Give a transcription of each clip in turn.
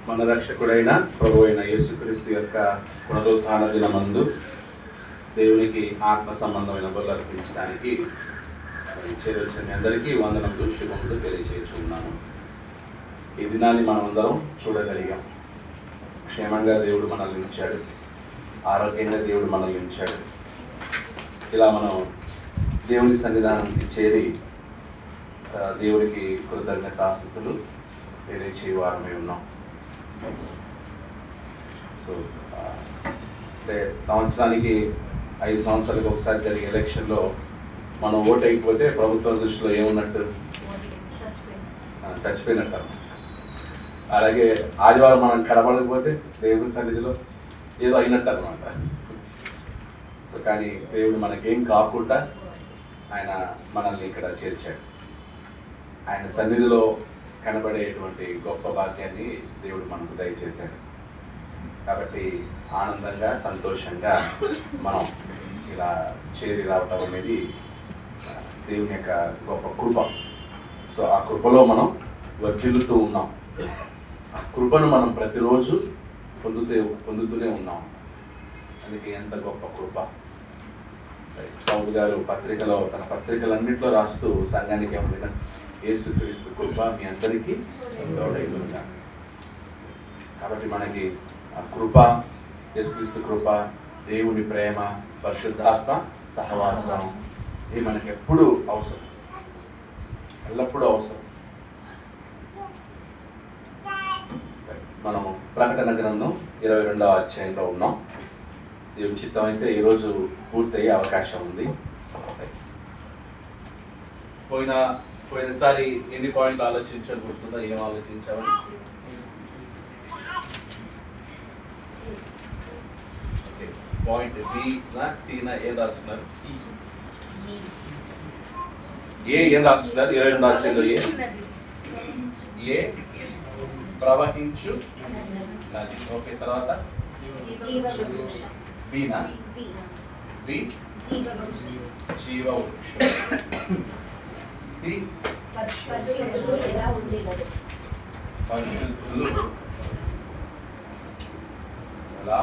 మన రక్షకుడైన ప్రభు అయిన యేసుక్రీస్తు యొక్క పునరుత్థాన దినమందు దేవునికి ఆత్మ సంబంధమైన బలు అర్పించడానికి చేరవచ్చిన మీ అందరికీ వందనములు శుభములు తెలియజేస్తున్నాను. ఈ దినాన్ని మనం అందరం చూడగలిగాం. క్షేమంగా దేవుడు మనల్ని ఉంచాడు, ఆరోగ్యంగా దేవుడు మనల్ని ఉంచాడు. ఇలా మనం దేవుని సన్నిధానానికి చేరి దేవుడికి కృతజ్ఞతాస్తుతులు తెలియచే వారమే ఉన్నాం. సో అంటే సంవత్సరానికి 5 సంవత్సరాలకు ఒకసారి జరిగే ఎలక్షన్లో మనం ఓటు అయిపోతే ప్రభుత్వం దృష్టిలో ఏమున్నట్టు? చచ్చిపోయినట్టు. అలాగే ఆదివారం మనం కనబడకపోతే దేవుని సన్నిధిలో ఏదో అయినట్టు అనమాట. సో కానీ దేవుడు మనకేం కాకుండా ఆయన మనల్ని ఇక్కడ చేర్చాడు. ఆయన సన్నిధిలో కనబడేటువంటి గొప్ప భాగ్యాన్ని దేవుడు మనకు దయచేశాడు. కాబట్టి ఆనందంగా సంతోషంగా మనం ఇలా చేరి రావటం అనేది దేవుని యొక్క గొప్ప కృప. సో ఆ కృపలో మనం వర్ధిల్లుతూ ఉన్నాం. ఆ కృపను మనం ప్రతిరోజు పొందుతూనే ఉన్నాం. అందుకే ఎంత గొప్ప కృప. పౌలు గారు పత్రికలో తన పత్రికలన్నింటిలో రాస్తూ సంఘానికి ఏమన్నా యేసుక్రీస్తు కృప మీ అందరికీ తోడైగా. కాబట్టి మనకి ఆ కృప, యేసుక్రీస్తు కృప, దేవుని ప్రేమ, పరిశుద్ధాత్మ సహవాసం ఇది మనకి ఎప్పుడూ అవసరం, ఎల్లప్పుడూ అవసరం. మనము ప్రకటన గ్రంథం 22వ అధ్యాయంలో ఉన్నాం. దేవుని చిత్తం అయితే ఈరోజు పూర్తయ్యే అవకాశం ఉంది. పోయినసారి ఎన్ని పాయింట్లు ఆలోచించాలి గుర్తుందా? ఏం ఆలోచించామని? పాయింట్ బి నా సి నా ఏం రాస్తున్నారు? ఏం రాస్తున్నారు? 22వ అధ్యాయంలో ఏ ప్రవహించు నది. ఓకే, తర్వాత బీనా బి జీవ వృక్షం. సి పరిశుద్ధులు ఎలా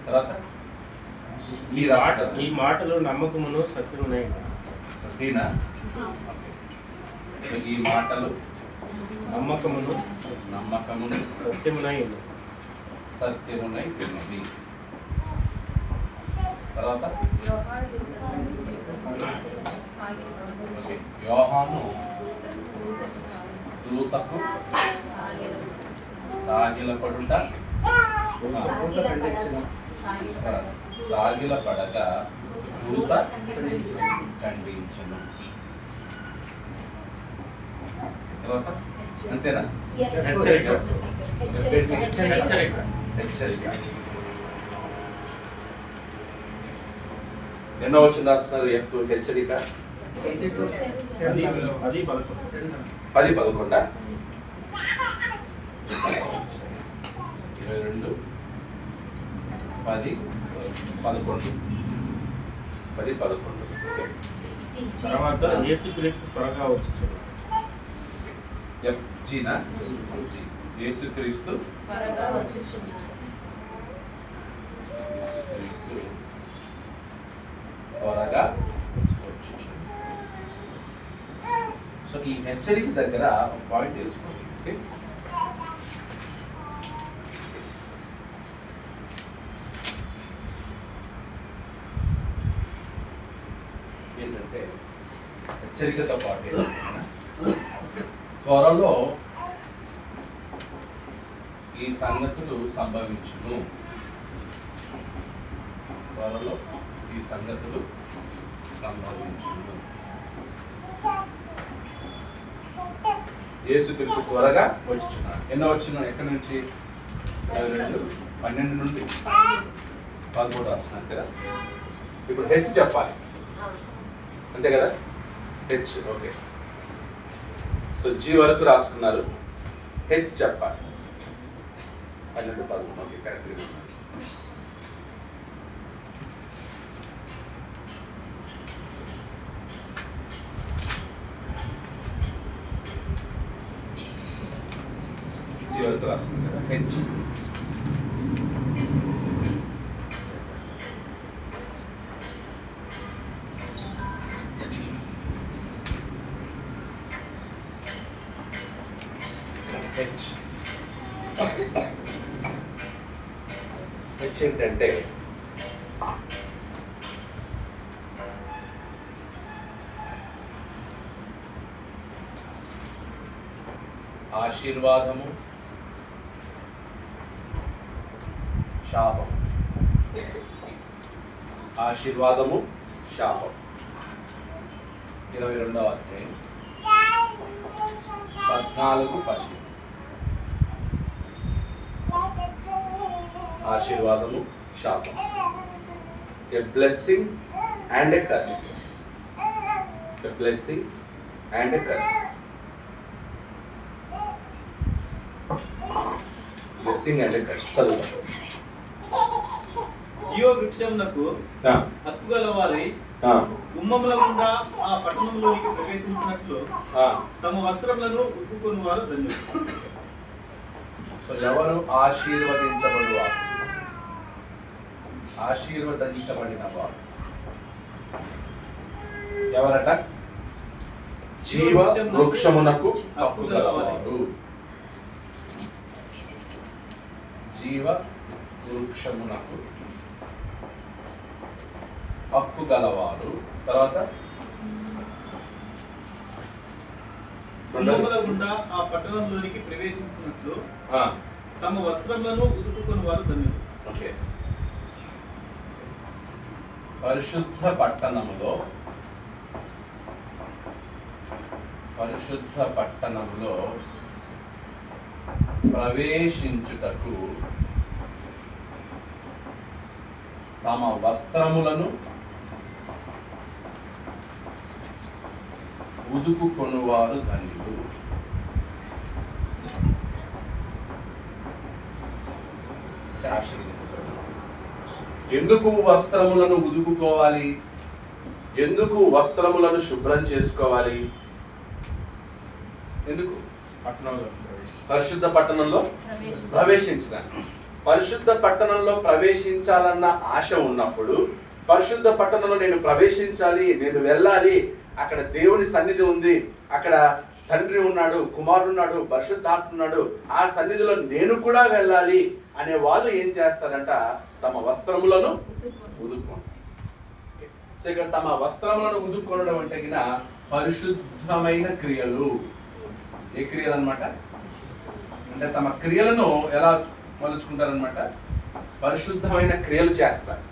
తర్వాత ఈ మాటలు నమ్మకమును సత్యమునై సత్యనా. ఈ మాటలు నమ్మకమును సత్యమునై ఉన్నవి. తర్వాత యోహాను దూతకు సాగిలపడుట సాగిలపడగా దూత ఖండించును. తర్వాత అంతేనా? హెచ్చరిక. ఎన్నో వచ్చిన రాస్తున్నారు? ఎఫ్ హెచ్చరిక 10-11 22 10-11 తర్వాత యేసుక్రీస్తు త్వరగా వచ్చుచున్నాడు. ఎఫ్ జీనా యేసుక్రీస్తు త్వరగా వచ్చుచున్నాడు. సో ఈ హెచ్చరిక దగ్గర ఒక పాయింట్ తెలుసుకోండి. ఓకే, ఏంటంటే హెచ్చరికతో పాటు త్వరలో ఈ సంగతులు సంభవించును. త్వరలో ఈ సంగతులు సంభవించును. యేసుక్రీస్తు త్వరగా వచ్చుచున్నాడు. ఎన్నో వచ్చిన ఎక్కడి నుంచి? 12 నుండి 13 రాస్తున్నాను కదా. ఇప్పుడు హెచ్ చెప్పాలి అంతే కదా? హెచ్. ఓకే, సో జీ వరకు రాస్తున్నారు, హెచ్ చెప్పాలి. 12-13. ఓకే, కరెక్ట్గా. ఎదురుకు రాస్తుంది కదా హెచ్. హెచ్ హెచ్ ఏంటంటే ఆశీర్వాదము, శాపం. ఆశీర్వాదము, శాపం. 22వ అధ్యాయం 14-15. ఆశీర్వాదము, శాపం. A blessing and a curse. A blessing and a curse. Blessing and a curse. చదువు. జీవ వృక్షమునకు హక్కు గల వారి గుమ్మముల గుండా ఆ పట్టణంలోనికి ప్రవేశించినట్లు తమ వస్త్రములను ఉప్పుకొని వారు ధన్యులు. సో ఎవరు ఆశీర్వదించబడువారు? ఆశీర్వదించబడిన వారు ఎవరట? జీవ వృక్షమునకు హక్కు గలవారు. జీవ వృక్షమునకు హక్కు గలవారు. తర్వాత గుమ్మముల గుండా ఆ పట్టణంలోనికి ప్రవేశించినట్లు తమ వస్త్రములను ఉతుకుకొని వారు ధన్యులు. ఓకే. పరిశుద్ధ పట్టణములో ప్రవేశించుటకు తమ వస్త్రములను ఉదుకుకొనువారు ధన్యులు. ఎందుకు వస్త్రములను ఉదుకుకోవాలి? ఎందుకు వస్త్రములను శుభ్రం చేసుకోవాలి? ఎందుకు? పరిశుద్ధ పట్టణంలో ప్రవేశించడానికి. పరిశుద్ధ పట్టణంలో ప్రవేశించాలన్న ఆశ ఉన్నప్పుడు, పరిశుద్ధ పట్టణంలో నేను ప్రవేశించాలి, నేను వెళ్ళాలి, అక్కడ దేవుని సన్నిధి ఉంది, అక్కడ తండ్రి ఉన్నాడు, కుమారుడు ఉన్నాడు, పరిశుద్ధాత్మ ఉన్నాడు, ఆ సన్నిధిలో నేను కూడా వెళ్ళాలి అనే వాళ్ళు ఏం చేస్తారంట? తమ వస్త్రములను ఉదుక్కుంటారు. సో ఇక్కడ తమ వస్త్రములను ఉదుక్కొనడం అంటే గిన పరిశుద్ధమైన క్రియలు. ఏ క్రియలు అన్నమాట? అంటే తమ క్రియలను ఎలా మలుచుకుంటారనమాట? పరిశుద్ధమైన క్రియలు చేస్తారు.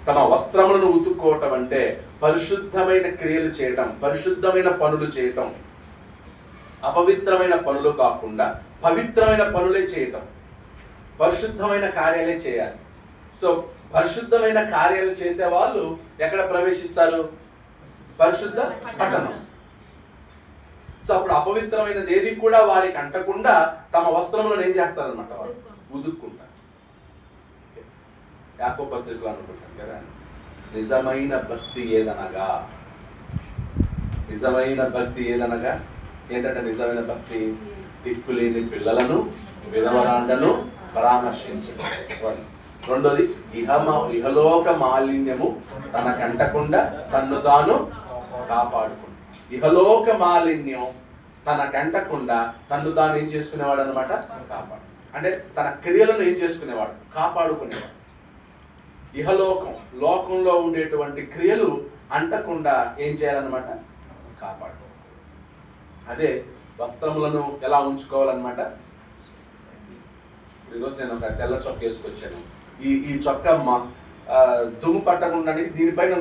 తమ వస్త్రములను ఉతుక్కోవటం అంటే పరిశుద్ధమైన క్రియలు చేయటం, పరిశుద్ధమైన పనులు చేయటం. అపవిత్రమైన పనులు కాకుండా పవిత్రమైన పనులే చేయటం, పరిశుద్ధమైన కార్యాలే చేయాలి. సో పరిశుద్ధమైన కార్యాలు చేసే వాళ్ళు ఎక్కడ ప్రవేశిస్తారు? పరిశుద్ధ పట్టణం. సో అప్పుడు అపవిత్రమైనది ఏది కూడా వారికి అంటకుండా తమ వస్త్రములను ఏం చేస్తారనమాట? వాళ్ళు ఉదుక్కుంటారు. యాకోబు పత్రికలో అనుకుంటాం కదా, నిజమైన భక్తి ఏదనగా, నిజమైన భక్తి ఏదనగా ఏంటంటే నిజమైన భక్తి దిక్కులేని పిల్లలను, విధవరాండను పరామర్శించడం. రెండోది ఇహలోక మాలిన్యము తనకంటకుండా తన్ను తాను కాపాడుకుంటాడు. ఇహలోక మాలిన్యం తనకంటకుండా తన్ను తాను ఏం చేసుకునేవాడు అనమాట? కాపాడు. అంటే తన క్రియలను ఏం చేసుకునేవాడు? కాపాడుకునేవాడు. ఇహలోకం, లోకంలో ఉండేటువంటి క్రియలు అంటకుండా ఏం చేయాలన్నమాట? కాపాడు. అదే వస్త్రములను ఎలా ఉంచుకోవాలన్నమాట? ఈరోజు నేను ఒక తెల్ల చొక్క వేసుకొచ్చాను. ఈ చొక్క దుమ్ము పట్టకుండా దీనిపైన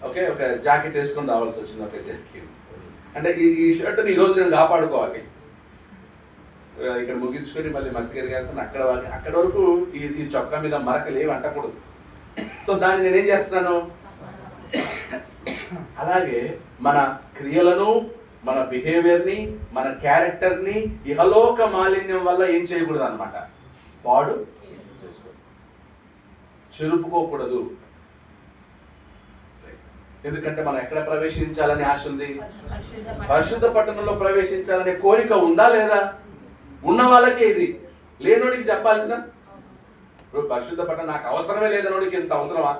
ఒక జాకెట్ వేసుకొని రావాల్సి వచ్చింది. ఒక జాకెట్ అంటే ఈ షర్ట్ని ఈరోజు నేను కాపాడుకోవాలి. ఇక్కడ ముగించుకొని మళ్ళీ మధ్యగిరి వెళ్తాను. అక్కడ వరకు ఈ చొక్కా మీద మరకలు ఏమి అంటకూడదు. సో దాన్ని నేనేం చేస్తున్నాను? అలాగే మన క్రియలను, మన బిహేవియర్ని, మన క్యారెక్టర్ని ఇహలోక మాలిన్యం వల్ల ఏం చేయకూడదు అనమాట? పాడు చెరుపుకోకూడదు. ఎందుకంటే మనం ఎక్కడ ప్రవేశించాలని ఆశ ఉంది? పరిశుద్ధ పట్టణంలో ప్రవేశించాలనే కోరిక ఉందా లేదా? ఉన్న వాళ్ళకే ఇది, లేనోడికి చెప్పాల్సిన. ఇప్పుడు పరిశుద్ధ పట్టణం నాకు అవసరమే లేదనోడికి ఇంత అవసరమా?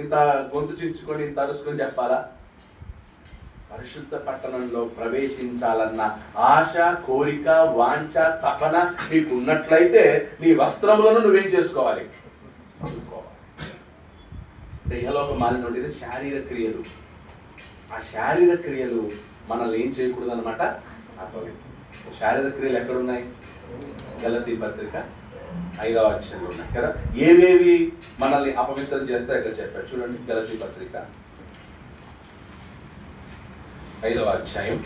ఇంత గొంతు చించుకొని ఇంత అరుసుకొని చెప్పాలా? పరిశుద్ధ పట్టణంలో ప్రవేశించాలన్న ఆశ, కోరిక, వాంఛ, తపన నీకు ఉన్నట్లయితే నీ వస్త్రములను నువ్వేం చేసుకోవాలి? అంటే ఇహలోక మాలిన ఇది శారీరక క్రియలు. ఆ శారీరక క్రియలు మనల్ని ఏం చేయకూడదు అనమాట. శారీరక క్రియలు ఎక్కడున్నాయి? గలతీ పత్రిక 5వ అధ్యాయంలో ఉన్నాయి కదా. ఏవేవి మనల్ని అపవిత్రం చేస్తాయి ఇక్కడ చెప్పారు చూడండి. గలతీ పత్రిక 5వ అధ్యాయం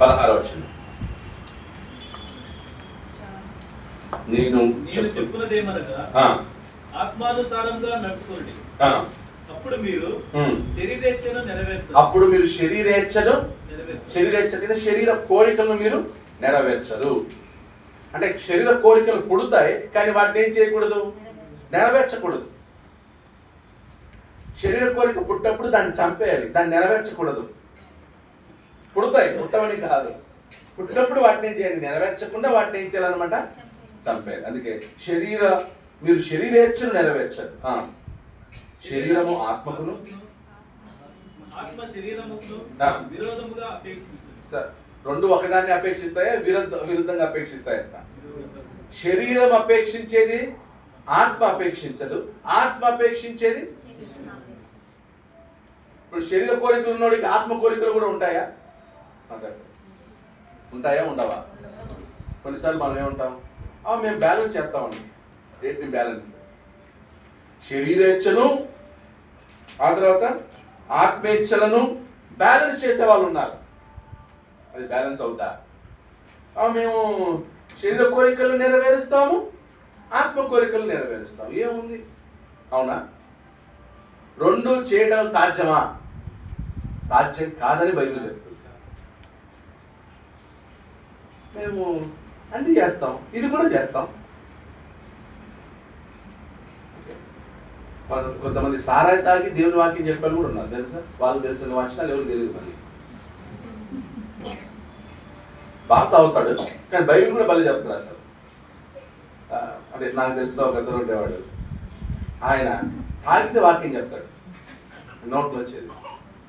16వ వచనం. నేను చెప్పుకున్నదేమనగా ఆత్మానుసారంగా నడుచుకోండి, అప్పుడు మీరు శరీరేచ్ఛను నెరవేర్చరు. అప్పుడు మీరు శరీరేచ్ఛను శరీర కోరికలను మీరు నెరవేర్చరు. అంటే శరీర కోరికలు పుడతాయి, కానీ వాటిని ఏం చేయకూడదు? నెరవేర్చకూడదు. శరీర కోరిక పుట్టప్పుడు దాన్ని చంపేయాలి, దాన్ని నెరవేర్చకూడదు. పుడతాయి, పుట్టవని కాదు, పుట్టినప్పుడు వాటిని ఏం చేయాలి? నెరవేర్చకుండా వాటిని ఏం చేయాలన్నమాట? చంపేయాలి. అందుకే మీరు శరీరేచ్ఛను నెరవేర్చారు. శరీరము ఆత్మకును రెండు ఒకదాన్ని అపేక్షిస్తాయా? విరుద్ధంగా అపేక్షిస్తాయంట. శరీరం అపేక్షించేది ఆత్మ అపేక్షించదు, ఆత్మ అపేక్షించేది. ఇప్పుడు శరీర కోరికలు ఉన్నోడికి ఆత్మ కోరికలు కూడా ఉంటాయా? ఉంటాయా? ఉండవా? కొన్నిసార్లు మనం ఏమంటాం? మేము బ్యాలెన్స్ చేస్తామండి. ఏంటి బ్యాలెన్స్? శరీరేచ్ఛను ఆ తర్వాత ఆత్మేచ్ఛలను బ్యాలెన్స్ చేసే వాళ్ళు ఉన్నారు. అది బ్యాలెన్స్ అవుతా? మేము శరీర కోరికలు నెరవేరుస్తాము, ఆత్మ కోరికలు నెరవేరుస్తాము. ఏముంది? అవునా? రెండు చేయడం సాధ్యమా? సాధ్యం కాదని బైబిల్ చెప్తుంది. మేము అన్ని చేస్తాం, ఇది కూడా చేస్తాం. కొంతమంది సారాయి తాగి దేవుని వాక్యం చెప్పారు కూడా ఉన్నారు తెలుసా? వాళ్ళు తెలిసిన వాచనాలు ఎవరు తెలియదు. మళ్ళీ బాగా తాగుతాడు, కానీ బైబిల్ కూడా బలి చెప్తారు అసలు. అంటే నాకు తెలిసిన ఒక ఇద్దరు ఉండేవాడు, ఆయన తాగితే వాక్యం చెప్తాడు, నోట్లో వచ్చేది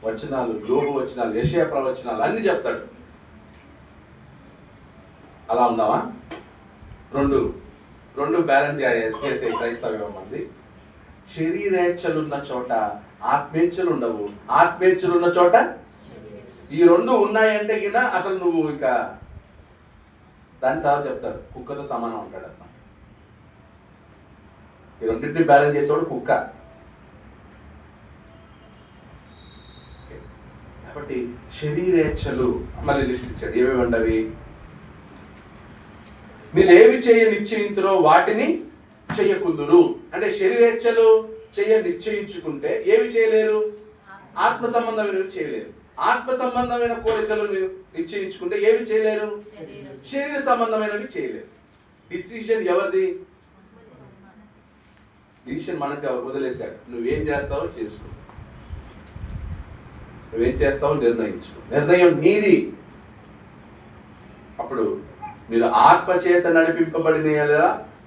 వచనాలు, యోబు వచనాలు, యెషయా ప్రవచనాలు అన్ని చెప్తాడు. అలా ఉందామా? రెండు బ్యాలెన్స్ చేసే క్రైస్తవ్యం మంది. శరీరేచ్ఛలున్న చోట ఆత్మేచ్ఛలు ఉండవు, ఆత్మేచ్ఛలు ఉన్న చోట ఈ రెండు ఉన్నాయంటే గిన అసలు నువ్వు ఇక దాని తర్వాత చెప్తారు కుక్కతో సమానం ఉంటాడు అన్న. ఈ రెండింటిని బ్యాలెన్స్ చేసేవాడు కుక్క. కాబట్టి శరీరేచ్ఛలు మళ్ళీ లిస్ట్ ఇచ్చాడు. ఏమేమి? మీరు ఏవి చేయ నిశ్చయించురో వాటిని చెయ్యకుందురు. అంటే శరీరేచ్ఛలు చెయ్య నిశ్చయించుకుంటే ఏవి చేయలేరు? ఆత్మ సంబంధమైనవి చేయలేరు. ఆత్మ సంబంధమైన కోరికలు నిశ్చయించుకుంటే ఏవి చేయలేరు? శరీర సంబంధమైనవి చేయలేరు. డిసిషన్ ఎవరిది? డిసిషన్ మనకు వదిలేశాడు. నువ్వేం చేస్తావో చేసుకో, నువ్వేం చేస్తావో నిర్ణయించు. నిర్ణయం నీది. అప్పుడు మీరు ఆత్మ చేత నడిపింపబడిన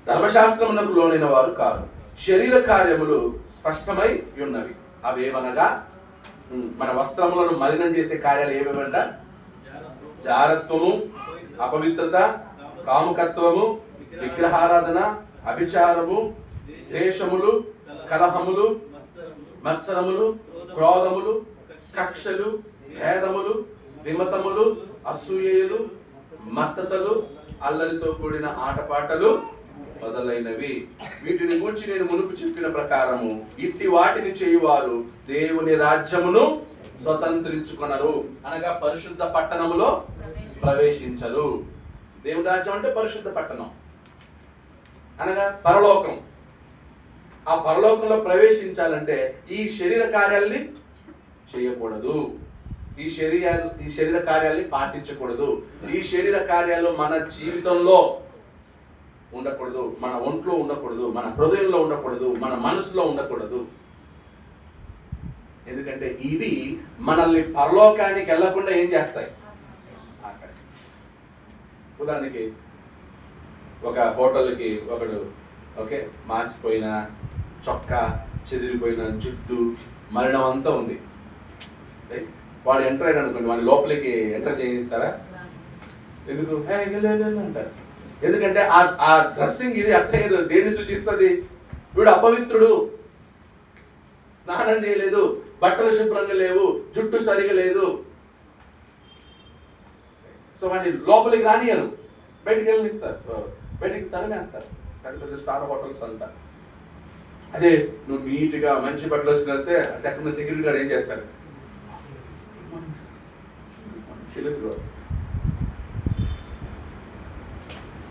ధర్మశాస్త్రమునకు లోనైన వారు కాదు. శరీర కార్యములు స్పష్టమై ఉన్నవి. అవేమనగా మన వస్త్రములను మలినం చేసే కార్యాలు ఏమేమంట? జారత్వము, అపవిత్రత, కాముకత్వము, విగ్రహారాధన, అభిచారము, ద్వేషములు, కలహములు, మత్సరములు, క్రోధములు, కక్షలు, భేదములు, విమతములు, అసూయలు, మత్తతలు, అల్లరితో కూడిన ఆటపాటలు మొదలైనవి. వీటిని గూర్చి నేను మునుపు చెప్పిన ప్రకారము ఇట్టి వాటిని చేయువారు దేవుని రాజ్యమును స్వతంత్రించుకొనరు. అనగా పరిశుద్ధ పట్టణములో ప్రవేశించరు. దేవుని రాజ్యం అంటే పరిశుద్ధ పట్టణం అనగా పరలోకం. ఆ పరలోకంలో ప్రవేశించాలంటే ఈ శరీర కార్యాలని చేయకూడదు, ఈ శరీర కార్యాలని పాటించకూడదు. ఈ శరీర కార్యాలు మన జీవితంలో ఉండకూడదు, మన ఒంట్లో ఉండకూడదు, మన హృదయంలో ఉండకూడదు, మన మనసులో ఉండకూడదు. ఎందుకంటే ఇవి మనల్ని పరలోకానికి వెళ్లకుండా ఏం చేస్తాయి, ఆకర్షిస్తాయి. ఉదాహరణకి ఒక హోటల్కి ఒకడు ఓకే మాసిపోయిన చొక్కా, చెదిరిపోయిన జుట్టు, మరణం అంతా ఉంది. వాడు ఎంటర్ అయ్యాడు అనుకోండి, వాడి లోపలికి ఎంటర్ చేయిస్తారా? ఎందుకు అంటారు. ఎందుకంటే ఆ డ్రెస్సింగ్ ఇది అట్లా దేన్ని సూచిస్తుంది? వీడు అపవిత్రుడు, స్నానం చేయలేదు, బట్టలు శుభ్రంగా లేవు, జుట్టు సరిగా లేదు. సో వాడిని లోపలికి రానియరు, బయటికి వెళ్ళనిస్తారు, బయటికి తరమేస్తారు. పెద్ద స్టార్ హోటల్స్ అంటారు. అదే నువ్వు నీట్గా మంచి బట్టలు వచ్చినంతే సెక్యూరిటీ గార్డ్ ఏం చేస్తాడు?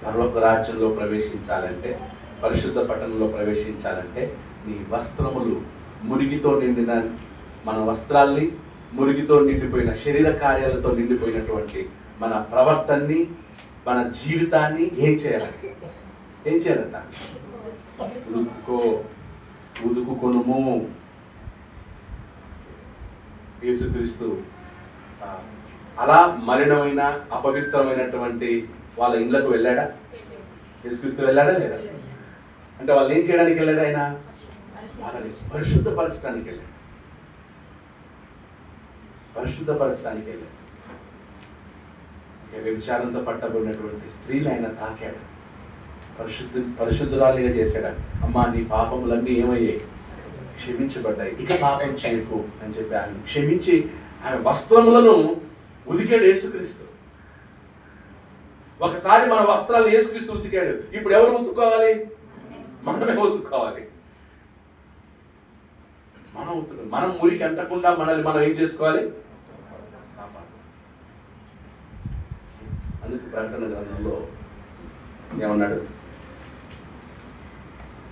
పరలోక రాజ్యంలో ప్రవేశించాలంటే, పరిశుద్ధ పట్టణంలో ప్రవేశించాలంటే నీ వస్త్రములు మురికితో నిండిన, మన వస్త్రాల్ని మురికితో నిండిపోయిన, శరీర కార్యాలతో నిండిపోయినటువంటి మన ప్రవర్తనని, మన జీవితాన్ని ఏం చేయాలంట? ఉదుకుకొనుము. యేసుక్రీస్తు అలా మలినమైన అపవిత్రమైనటువంటి వాళ్ళ ఇళ్ళకు వెళ్ళాడా? యేసుక్రీస్తు వెళ్ళాడా లేదా? అంటే వాళ్ళు ఏం చేయడానికి వెళ్ళాడు? ఆయన వాళ్ళని పరిశుద్ధపరచడానికి వెళ్ళాడు. పరిశుద్ధపరచడానికి వెళ్ళాడు. వ్యభిచారంతో పట్టబడినటువంటి స్త్రీని ఆయన తాకాడు, పరిశుద్ధురాలిగా చేశాడు. అమ్మా నీ పాపములన్నీ ఏమయ్యాయి? క్షమించబడ్డాయి, ఇక పాపం చేయకు అని చెప్పి ఆయన క్షమించి ఆయన వస్త్రములను ఉతికాడు యేసుక్రీస్తు. ఒకసారి మన వస్త్రాలు యేసుక్రీస్తు ఉతికాడు, ఇప్పుడు ఎవరు ఉతుక్కోవాలి? మనమే ఉతుక్కోవాలి. మనం మురికి అంటకుండా మనల్ని మనం ఏం చేసుకోవాలి? అందుకు ప్రకటన గ్రంథంలో ఏమన్నాడు?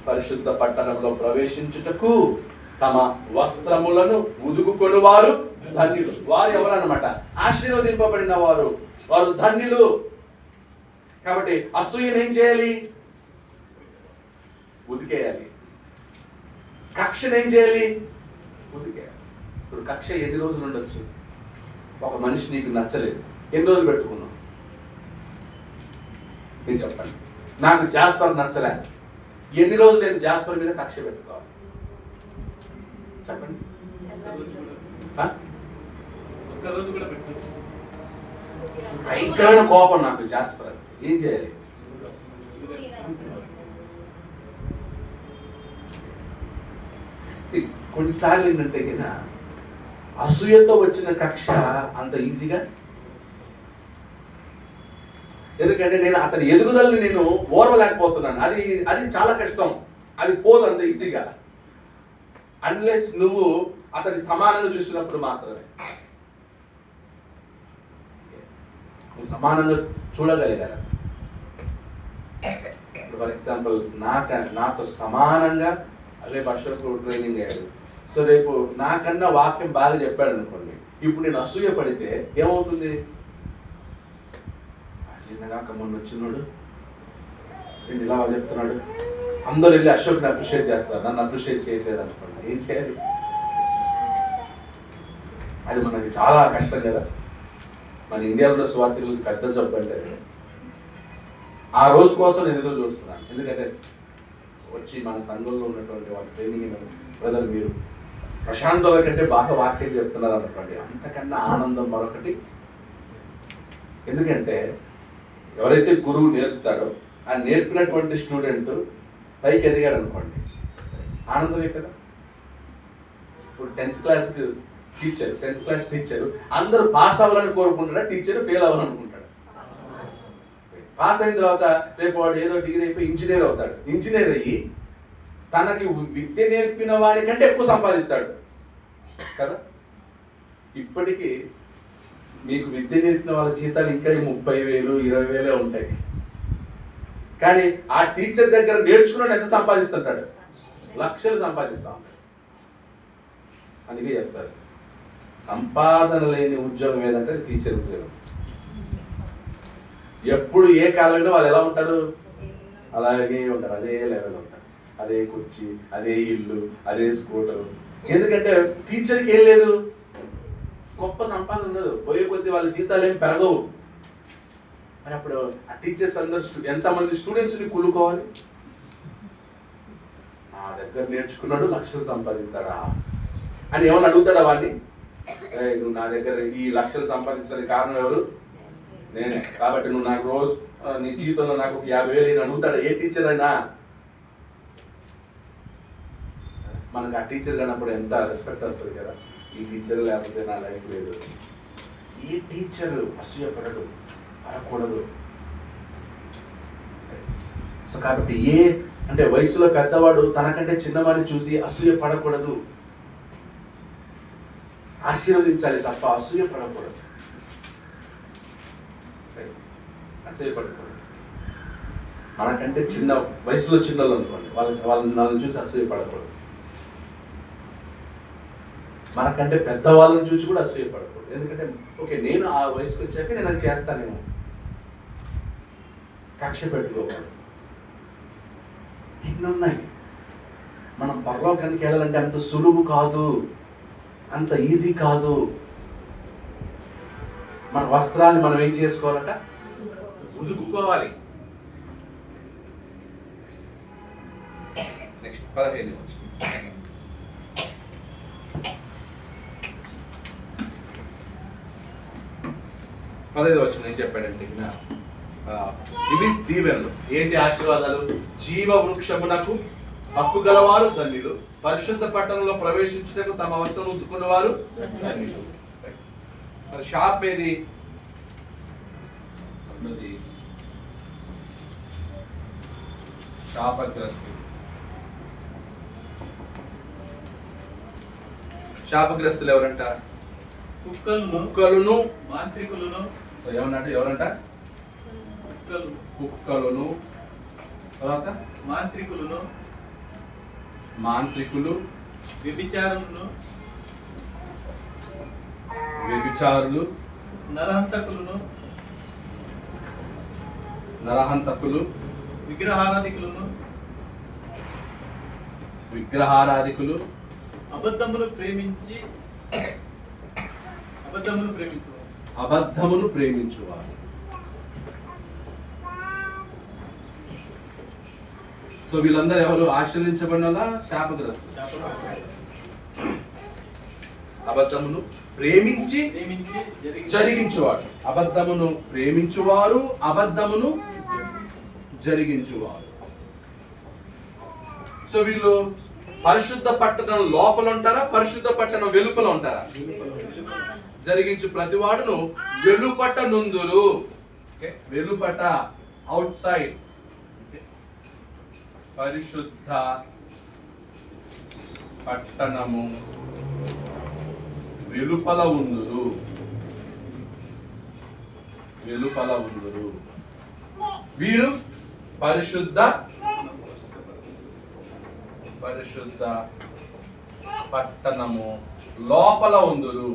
పరిశుద్ధ పట్టణంలో ప్రవేశించుటకు తమ వస్త్రములను ఉదుకుకొని వారు ధన్యులు. వారు ఎవరన్నమాట? ఆశీర్వదింపబడిన వారు, వారు ధన్యులు. కాబట్టి అసూయను ఏం చేయాలి? ఉతికేయాలి. కక్షను ఏం చేయాలి? ఉతికేయాలి. ఇప్పుడు కక్ష ఎన్ని రోజులు ఉండొచ్చు? ఒక మనిషి నీకు నచ్చలేదు, ఎన్ని రోజులు పెట్టుకున్నావు? మీరు చెప్పండి. నాకు జాస్పర్ నచ్చలే, ఎన్ని రోజులు నేను జాస్పర్ మీద కక్ష పెట్టుకోవాలి? చెప్పండి. భయంకరమైన కోపం నాకు జాస్పర్, ఏం చేయాలి? కొన్నిసార్లు ఏంటంటే కదా అసూయతో వచ్చిన కక్ష అంత ఈజీగా, ఎందుకంటే నేను అతని ఎదుగుదలని నేను ఓర్వలేకపోతున్నాను, అది చాలా కష్టం, అది పోదు అంత ఈజీగా, అన్లెస్ నువ్వు అతని సమానంగా చూసినప్పుడు మాత్రమే. నువ్వు సమానంగా చూడగలిగాను. ఫర్ ఎగ్జాంపుల్ నాతో సమానంగా రేపు అశోక్ ట్రైనింగ్ అయ్యాడు, సో రేపు నాకన్నా వాక్యం బాగా చెప్పాడు అనుకోండి, ఇప్పుడు నేను అసూయ పడితే ఏమవుతుంది? నిన్నగాక మొన్న వచ్చినాడు, నేను ఇలా చెప్తున్నాడు, అందరూ వెళ్ళి అశోక్ని అప్రిషియేట్ చేస్తారు, నన్ను అప్రిషియేట్ చేయట్లేదు అనుకోండి, ఏం చేయాలి? అది మనకి చాలా కష్టం కదా. మన ఇండియాలో స్వార్థులకు పెద్ద జబ్బు అంటే ఆ రోజు కోసం నేను ఎదురు చూస్తున్నాను. ఎందుకంటే వచ్చి మన సంఘంలో ఉన్నటువంటి వాళ్ళ ట్రైనింగ్ ప్రజలు మీరు ప్రశాంతత కంటే బాగా వాక్యం చెప్తున్నారు అనుకోండి, అంతకన్నా ఆనందం మరొకటి. ఎందుకంటే ఎవరైతే గురువు నేర్పుతాడో ఆ నేర్పినటువంటి స్టూడెంట్ పైకి ఎదిగాడు అనుకోండి, ఆనందమే కదా. ఇప్పుడు 10th క్లాస్ టీచర్ అందరూ పాస్ అవ్వాలని కోరుకుంటాడా? టీచర్ ఫెయిల్ అవ్వాలనుకుంటాడు. పాస్ అయిన తర్వాత రేపు వాడు ఏదో డిగ్రీ అయిపోయి ఇంజనీర్ అవుతాడు. ఇంజనీర్ అయ్యి తనకి విద్య నేర్పిన వారి కంటే ఎక్కువ సంపాదిస్తాడు కదా. ఇప్పటికీ మీకు విద్య నేర్పిన వాళ్ళ జీతాలు ఇంకా 30,000 20,000 ఉంటాయి. కానీ ఆ టీచర్ దగ్గర నేర్చుకున్నాడు ఎంత సంపాదిస్తుంటాడు? లక్షలు సంపాదిస్తా ఉంటాడు. అందుకే చెప్తారు, సంపాదన లేని ఉద్యోగం ఏదంటే టీచర్ ఉద్యోగం. ఎప్పుడు ఏ కాలంలో వాళ్ళు ఎలా ఉంటారు? అలాగే ఉంటారు, అదే లెవెల్ ఉంటారు, అదే కుర్చీ, అదే ఇల్లు, అదే స్కూటరు, ఎందుకంటే టీచర్కి ఏం లేదు, గొప్ప సంపాదన ఉండదు, పోయే కొద్ది వాళ్ళ జీతాలు ఏం పెరగవు. మరి అప్పుడు ఆ టీచర్స్ అందరూ ఎంతమంది స్టూడెంట్స్ని కూలుకోవాలి? నా దగ్గర నేర్చుకున్నాడు లక్షలు సంపాదిస్తాడా అని ఏమన్నా అడుగుతాడా వాడిని? నువ్వు నా దగ్గర ఈ లక్షలు సంపాదించడానికి కారణం ఎవరు? నేనే, కాబట్టి నువ్వు నాకు రోజు నీ జీవితంలో నాకు 50,000 అడుగుతాడా ఏ టీచర్ అయినా? మనకు ఆ టీచర్ కానప్పుడు ఎంత రెస్పెక్ట్ వస్తుంది కదా, ఈ టీచర్ లేకపోతే నా లైఫ్ లేదు. ఏ టీచర్ అసూయపడడు, పడకూడదు. సో కాబట్టి అంటే వయసులో పెద్దవాడు తనకంటే చిన్నవాడిని చూసి అసూయ పడకూడదు, ఆశీర్వదించాలి తప్ప అసూయ పడకూడదు. అసూయ పడకూడదు. మనకంటే చిన్న వయసులో చిన్నలు అనుకోండి, వాళ్ళని నన్ను చూసి అసూయ పడకూడదు. మనకంటే పెద్దవాళ్ళని చూసి కూడా అసూయ పడకూడదు. ఎందుకంటే ఓకే నేను ఆ వయసుకు వచ్చాక నేను అది చేస్తానేమో, కక్ష పెట్టుకోవాలి. ఎన్నున్నాయి. మనం పరలోకానికి వెళ్ళాలంటే అంత సులువు కాదు, అంత ఈజీ కాదు. మన వస్త్రాన్ని మనం ఏం చేసుకోవాలట? ఉదుకుకోవాలి. నెక్స్ట్ 15 వచ్చిన ఏం చెప్పాడంటే ఇవి దీవెనలు. ఏంటి ఆశీర్వాదాలు? జీవ వృక్షమునకు హక్కు గలవారు ధన్యులు, పరిశుద్ధ పట్టణంలో ప్రవేశించుటకు తమ వస్త్రం ఉతుకున్న వారు ధన్యులు. మరి షాప్ ఏది? శాపగ్రస్తులు ఎవరంట? కుక్కలును మాంత్రికులను. ఏమన్నట్టు? ఎవరంట? కుక్కలును, తర్వాత మాంత్రికులు, వ్యభిచారులు, నరహంతకులు, విగ్రహారాధికులు, అబద్ధమును ప్రేమించువారు. సో వీళ్ళందరూ ఎవరు? ఆశీర్వదించబడిన వాళ్ళ? శాపగ్రస్తులు. అబద్ధమును ప్రేమించి జరిగించువాడు. అబద్ధమును ప్రేమించువారు, అబద్ధమును జరిగించువారు. సో వీళ్ళు పరిశుద్ధ పట్టణం లోపల ఉంటారా, పరిశుద్ధ పట్టణం వెలుపల ఉంటారా? జరిగించు ప్రతివాడును వెలుపట నుందురు. వెలుపట, అవుట్ సైడ్. పరిశుద్ధ పట్టణము వెలుపల ఉందురు. వీరు పరిశుద్ధ పట్టణము లోపల ఉందురు.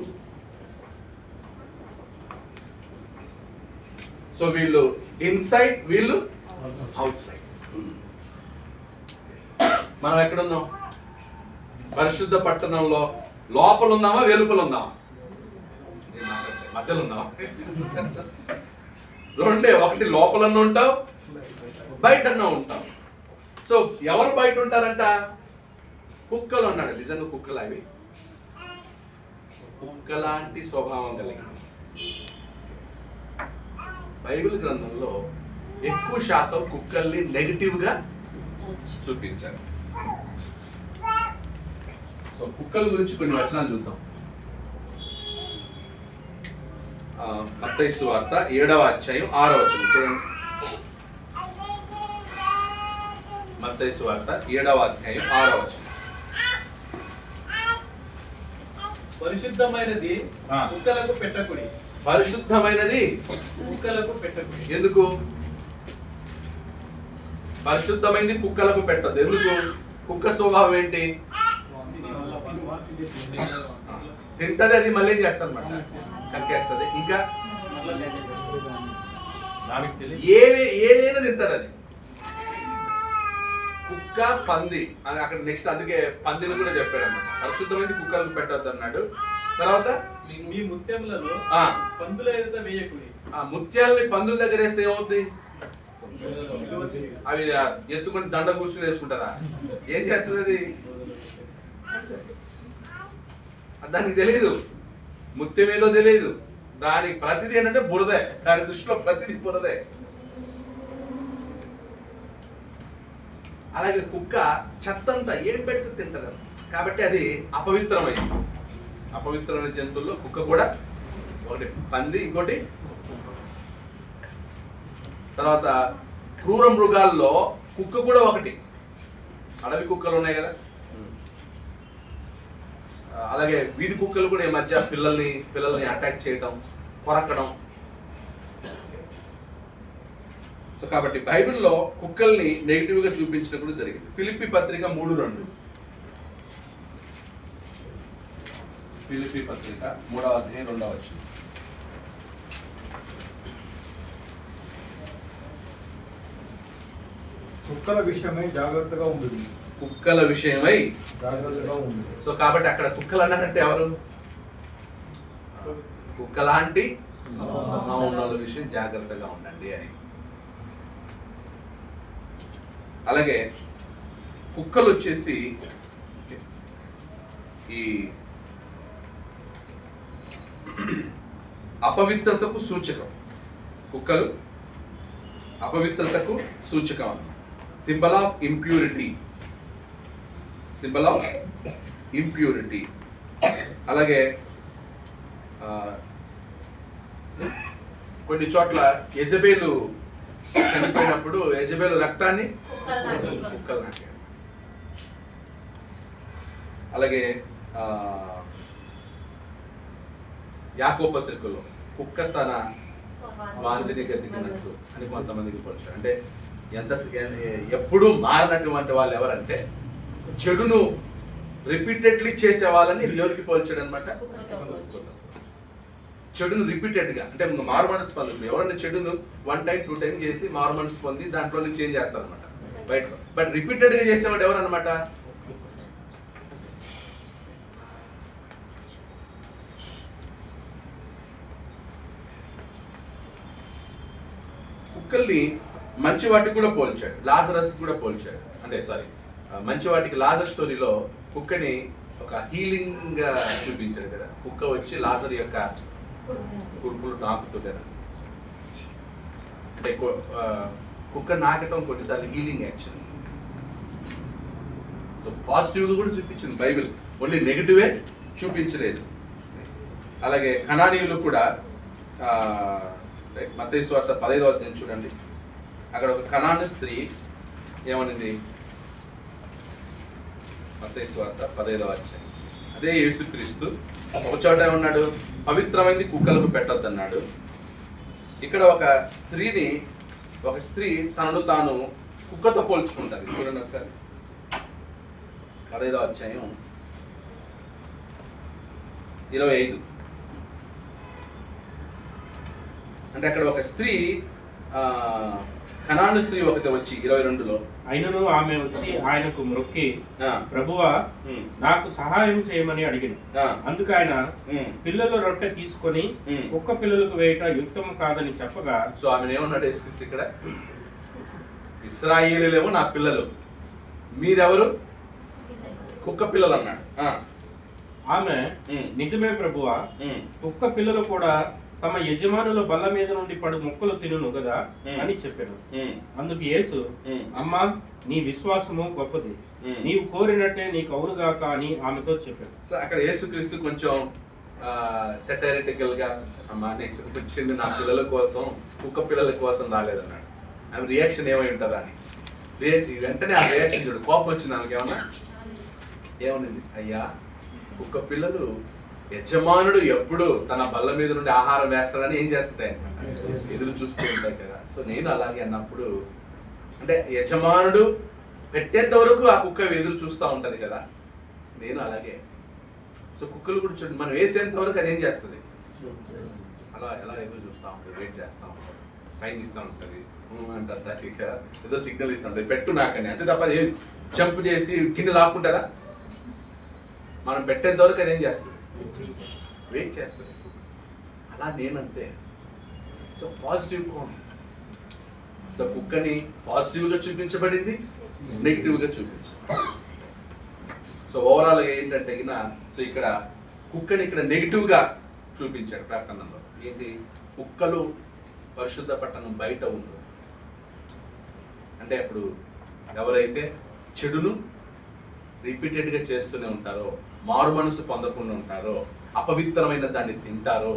సో వీళ్ళు ఇన్సైడ్, వీళ్ళు అవుట్ సైడ్. మనం ఎక్కడున్నాం? పరిశుద్ధ పట్టణంలో లోపల ఉందామా, వెలుపల ఉందామా? మధ్యలో ఉందామా? రెండే, ఒకటి లోపలన్నా ఉంటావు, బయటన్నా ఉంటావు. సో ఎవరు బయట ఉంటారంట? కుక్కలు అన్నాడు. నిజంగా కుక్కలు అవి కుక్కలాంటి స్వభావం కలిగి. బైబిల్ గ్రంథంలో ఎక్కువ శాతం కుక్కల్ని నెగిటివ్ గా చూపించారు. సో కుక్కల గురించి కొన్ని వచనాలు చూద్దాం. మత్తయి సువార్త 7వ అధ్యాయం 6వ వచనం చూడండి. మత్తయి సువార్త 7వ అధ్యాయం 6వ వచనం. పరిశుద్ధమైనది కుక్కలకు పెట్టకుడి. పరిశుద్ధమైనది కుక్కలకు పెట్టకుడి. ఎందుకు? పరిశుద్ధమైనది కుక్కలకు పెట్టద్దు. ఎందుకు? కుక్క స్వభావం ఏంటి? తింటది, అది మళ్ళీ ఏం చేస్తుంది అన్నమాట, కక్కేస్తుంది. ఇంకా ఏదైనా తింటది అది. కుక్క పంది అని అక్కడ నెక్స్ట్, అందుకే పందిని కూడా చెప్పాడు అన్నమాట. పరిశుద్ధమైంది కుక్కలకు పెట్టొద్దు అన్నాడు. తర్వాత మీ ముత్యములను ఆ పందుల ఎదుట వేయకుడి. ఆ ముత్యాలని పందుల దగ్గర వేస్తే ఏమవుతుంది? అవి ఎత్తుకొని దండ కూర్చుని వేసుకుంటారా? ఏం చేస్తుంది అది? దానికి తెలియదు, ముత్యం ఏదో తెలియదు. దానికి ప్రతిదీ ఏంటంటే బురదే. దాని దృష్టిలో ప్రతిదీ బురదే. అలాగే కుక్క చెత్తంతా ఏం పెడితే తింటది కాబట్టి అది అపవిత్రమైంది. అపవిత్రమైన జంతువుల్లో కుక్క కూడా ఒకటి, పంది ఇంకోటి. తర్వాత క్రూర మృగాల్లో కుక్క కూడా ఒకటి. అడవి కుక్కలు ఉన్నాయి కదా, అలాగే వీధి కుక్కలు కూడా ఈ మధ్య పిల్లల్ని అటాక్ చేయడం, కొరకడం. సో కాబట్టి బైబిల్లో కుక్కల్ని నెగిటివ్ గా చూపించడం కూడా జరిగింది. ఫిలిప్పీ పత్రిక 3:2. ఫిలిప్పీ పత్రిక 3వ అధ్యాయం 2వ వచనం. కుక్కల విషయమై జాగ్రత్తగా ఉంటుంది. కుక్కల విషయమై జాగ్రత్తగా ఉంది. సో కాబట్టి అక్కడ కుక్కలు అన్నారంటే ఎవరు? కుక్క లాంటి స్వభావం ఉన్న వాళ్ళ విషయం జాగ్రత్తగా ఉండండి అని. అలాగే కుక్కలు వచ్చేసి ఈ అపవిత్రతకు సూచకం. కుక్కలు అపవిత్రతకు సూచకం అన్నమాట. Symbol of impurity. Symbol of impurity. అలాగే కొన్ని చోట్ల యెజబేలు చనిపోయినప్పుడు యెజబేలు రక్తాన్ని కుక్కలు నాటాడు. అలాగే యాకోబు పత్రికలో కుక్క తన వాంతిని గతికినట్లు అని కొంతమందికి పోల్చాడు. అంటే ఎప్పుడు మారినటువంటి వాళ్ళు ఎవరంటే చెడును రిపీటెడ్లీ చేసే వాళ్ళని ఎవరికి పోల్చాడు అనమాట? చెడును రిపీటెడ్ గా, అంటే మారు మనసు పొంది ఎవరైనా చెడును 1 time 2 time చేసి మారు మనసు పొంది దాంట్లో చేంజ్ చేస్తారు అనమాట. రైట్. బట్ రిపీటెడ్ గా చేసేవాడు ఎవరన్నమాట? కుక్కల్ని మంచి వాటికి కూడా పోల్చాడు, లాజరస్ కూడా పోల్చాడు. అంటే సారీ, మంచి వాటికి లాజర్ స్టోరీలో కుక్కని ఒక హీలింగ్ గా చూపించాడు కదా. కుక్క వచ్చి లాజర్ యొక్క కుడుపులు నాకుతుండేనా. అంటే కుక్క నాకటం కొన్నిసార్లు హీలింగ్ యాక్షన్. సో పాజిటివ్గా కూడా చూపించింది బైబిల్, ఓన్లీ నెగిటివే చూపించలేదు. అలాగే కనానీయులు కూడా మత్తయి సువార్త 15వ అధ్యాయం చూడండి. అక్కడ ఒక కనాను స్త్రీ ఏమనింది? మత్తయి సువార్త 15వ అధ్యాయం. అదే యేసుక్రీస్తు ఒక చోట ఏమన్నాడు? పవిత్రమైనది కుక్కలకు పెట్టొద్దన్నాడు. ఇక్కడ ఒక స్త్రీ తనను తాను కుక్కతో పోల్చుకుంటుంది. చూడండి ఒకసారి 15వ అధ్యాయం 25. అంటే అక్కడ ఒక స్త్రీ, కనాను స్త్రీ ఒకటి వచ్చి 22లో, అయినను ఆమె వచ్చి ఆయనకు మొక్కి, ప్రభువా నాకు సహాయం చేయమని అడిగిన. అందుకు ఆయన పిల్లల రొట్టె తీసుకొని కుక్క పిల్లలకు వేయట యుక్తం కాదని చెప్పగా. సో ఆమె ఏమన్నాడు యేసుక్రీస్తు ఇక్కడ? ఇశ్రాయేలీయులేమో నా పిల్లలు, మీరెవరు? కుక్క పిల్లలు అన్నాడు. ఆమె నిజమే ప్రభువా, కుక్క పిల్లలు కూడా తమ యజమానుల బల్ల మీద నుండి పడు మొక్కలు తినును కదా అని చెప్పాను. అందుకు యేసు, అమ్మా నీ విశ్వాసము గొప్పది, నీవు కోరినట్టే నీకు అవునుగాక అని ఆమెతో చెప్పాను. సో అక్కడ యేసుక్రీస్తు కొంచెం సెటరిటికల్ గా, అమ్మా నేను వచ్చింది నా పిల్లల కోసం, కుక్క పిల్లల కోసం రాలేదన్నాడు. ఆమె రియాక్షన్ ఏమై ఉంటుందా అని వెంటనే ఆ రియాక్షన్ చూడు. కోపం వచ్చింది ఆమెకి. ఏమన్నది? అయ్యా, కుక్క పిల్లలు యజమానుడు ఎప్పుడు తన బల్ల మీద నుండి ఆహారం వేస్తాడని ఏం చేస్తాయి? ఎదురు చూస్తూ ఉంటాయి కదా. సో నేను అలాగే అన్నప్పుడు, అంటే యజమానుడు పెట్టేంత వరకు ఆ కుక్క ఎదురు చూస్తూ ఉంటది కదా, నేను అలాగే. సో కుక్కలు కూడా చూడండి, మనం వేసేంత వరకు అది ఏం చేస్తుంది? అలా ఎలా ఎదురు చూస్తూ ఉంటుంది, వెయిట్ చేస్తూ ఉంటుంది. సైన్ ఇస్తూ ఉంటుంది అంటారు, ఇక ఏదో సిగ్నల్ ఇస్తూ ఉంటుంది, పెట్టు నాకని. అంతే తప్ప ఏం జంప్ చేసి కింద లాక్కుంటారా? మనం పెట్టేంత వరకు అదేం చేస్తుంది, వెయిట్ చేస్తుంది. అలా నేనంతే. సో పాజిటివ్ కోణం. సో కుక్కని పాజిటివ్గా చూపించబడింది, నెగిటివ్గా చూపించబడింది. సో ఓవరాల్గా ఏంటంటే సో ఇక్కడ కుక్కని ఇక్కడ నెగిటివ్గా చూపించాడు ప్రకటనలో. ఏంటి? కుక్కలు పరిశుద్ధ పట్టణం బయట ఉంది. అంటే అప్పుడు ఎవరైతే చెడును రిపీటెడ్గా చేస్తూనే ఉంటారో, మారు మనసు పొందకుండా ఉంటారో, అపవిత్రమైన దాన్ని తింటారో,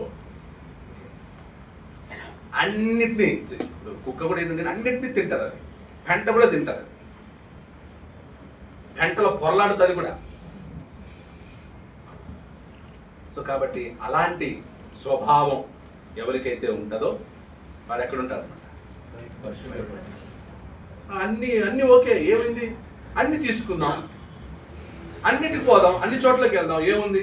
అన్నిటినీ, ఇప్పుడు కుక్క కూడా ఏంటంటే అన్నిటినీ తింటారు. అది పెంట కూడా తింటారు, పెంటలో పొరలాడుతుంది కూడా. సో కాబట్టి అలాంటి స్వభావం ఎవరికైతే ఉంటుందో వారు ఎక్కడ ఉంటారు అన్నమాట? అన్నీ ఓకే, ఏమైంది, అన్ని తీసుకుందాం, అన్నిటికి పోదాం, అన్ని చోట్లకి వెళ్దాం, ఏముంది,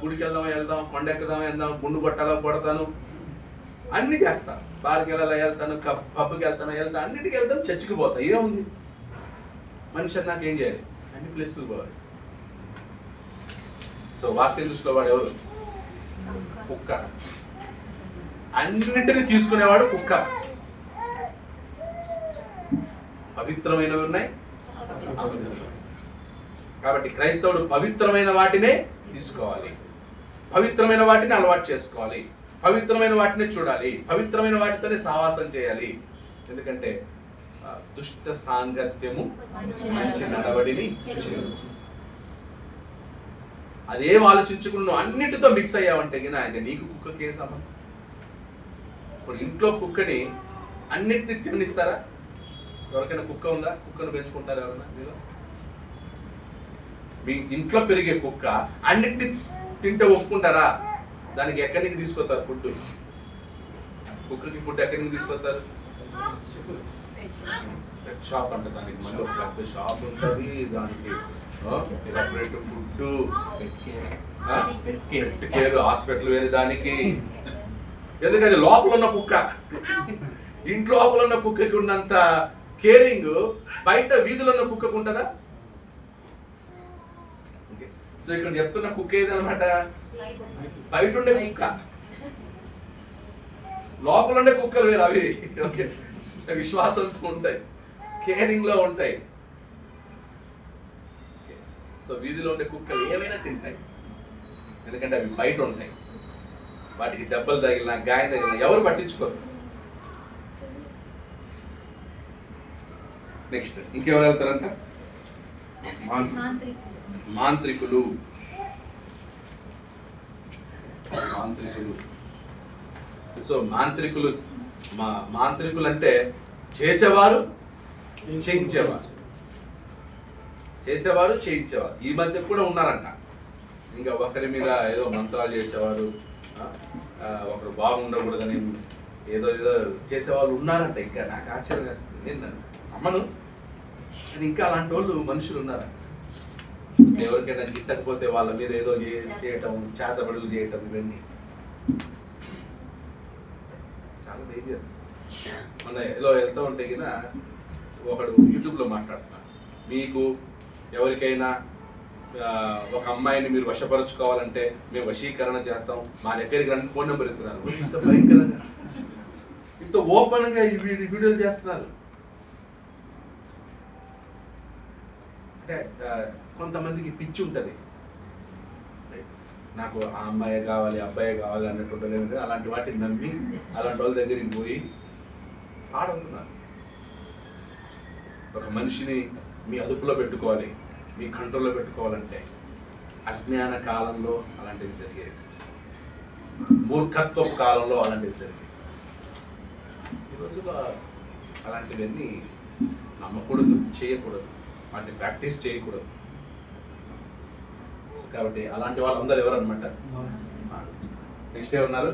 గుడికి వెళ్దాం, కొండ ఎక్కుదాం, వెళ్దాం, గుండు కొట్టాలో కొడతాను, అన్ని చేస్తాను, బార్కి వెళ్ళాలా వెళ్తాను, పబ్కి వెళ్తాను, అన్నిటికి వెళ్తాను, చర్చికి పోతాను, ఏముంది. మనిషి నాకు ఏం చేయాలి? అన్ని ప్లేస్లకు పోవాలి. సో వాక్య దృష్టిలో వాడు ఎవరు? కుక్క. అన్నిటిని తీసుకునేవాడు కుక్క. పవిత్రమైనవి ఉన్నాయి, కాబట్టి క్రైస్తవుడు పవిత్రమైన వాటినే తీసుకోవాలి, పవిత్రమైన వాటిని అలవాటు చేసుకోవాలి, పవిత్రమైన వాటిని చూడాలి, పవిత్రమైన వాటితోనే సహవాసం చేయాలి. ఎందుకంటే దుష్ట సాంగత్యము మంచి నడవడిని. అదేం ఆలోచించుకుని నువ్వు అన్నిటితో మిక్స్ అయ్యావంటే ఇక నీకు కుక్కకి ఏం సంబంధం? ఇప్పుడు ఇంట్లో కుక్కని అన్నిటిని తినిస్తారా? ఎవరికైనా కుక్క ఉందా? కుక్కను పెంచుకుంటారా ఎవరైనా? మీరు మీ ఇంట్లో పెరిగే కుక్క అన్నిటిని తింటే ఒప్పుకుంటారా? దానికి ఎక్కడి నుంచి తీసుకొస్తారు ఫుడ్? కుక్కకి ఫుడ్ ఎక్కడి నుంచి తీసుకొస్తారు? పెట్ షాప్ అంటే దానికి మళ్ళీ ఒక పెద్ద షాప్ ఉంటుంది, దానికి సపరేట్ ఫుడ్, పెట్ కేర్ హాస్పిటల్ వేరే దానికి. ఎందుకంటే లోపల ఉన్న కుక్క, ఇంట్లో లోపల ఉన్న కుక్కకి ఉన్నంత కేరింగ్ బయట వీధిలో ఉన్న కుక్కకు ఉంటుందా? సో ఇక్కడ చెప్తున్న కుక్క ఏదనమాట? బయట ఉండే కుక్క. లోపల ఉండే కుక్కలు వేరు, అవి ఓకే విశ్వాసంతో ఉంటాయి, కేరింగ్ లో ఉంటాయి. సో వీధిలో ఉండే కుక్కలు ఏమైనా తింటాయి, ఎందుకంటే అవి బయట ఉంటాయి. వాటికి దెబ్బలు తగిలినా, గాయం తగిలినా ఎవరు పట్టించుకోరు. నెక్స్ట్ ఇంకెవరు వెళ్తారంట? మాంత్రికులు. సో మాంత్రికులు అంటే చేసేవారు, చేయించేవారు. ఈ మధ్య కూడా ఉన్నారంట. ఇంకా ఒకరి మీద ఏదో మంత్రాలు చేసేవారు, ఒకరు బాగుండకూడదని ఏదో చేసేవాళ్ళు ఉన్నారంట. ఇంకా నాకు ఆశ్చర్యం వేస్తుంది, ఏంటంటే అమ్మను ఇంకా అలాంటి వాళ్ళు మనుషులు ఉన్నారా? ఎవరికైనా గిట్టకపోతే వాళ్ళ మీద ఏదో చేయటం, చేతబడులు చేయటం, ఇవన్నీ చాలా డేంజర్. మన ఏదో వెళ్తూ ఉంటే కినా ఒకడు యూట్యూబ్లో మాట్లాడుతున్నాడు, మీకు ఎవరికైనా ఒక అమ్మాయిని మీరు వశపరుచుకోవాలంటే మేము వశీకరణ చేస్తాం, మా దగ్గరికి రండి, ఫోన్ నెంబర్ ఇస్తున్నారు. ఇంత భయంకరంగా, ఇంత ఓపెన్గా ఈ వీడియోలు చేస్తున్నారు. అంటే కొంతమందికి పిచ్చి ఉంటుంది, నాకు ఆ అమ్మాయి కావాలి, అబ్బాయి కావాలి అన్నట్టు ఉంటుంది. అలాంటి వాటిని నమ్మి అలాంటి వాళ్ళ దగ్గరికి పోయి పాడవుతున్నారు. ఒక మనిషిని మీ అదుపులో పెట్టుకోవాలి, మీ కంట్రోల్లో పెట్టుకోవాలంటే అజ్ఞాన కాలంలో అలాంటివి జరిగేవి, మూర్ఖత్వపు కాలంలో అలాంటివి జరిగేవి. ఈ రోజుల్లో అలాంటివన్నీ నమ్మకూడదు, చేయకూడదు, వాటిని ప్రాక్టీస్ చేయకూడదు. కాబట్టి అలాంటి వాళ్ళందరూ ఎవరు అనమాట? నెక్స్ట్ ఏమన్నారు?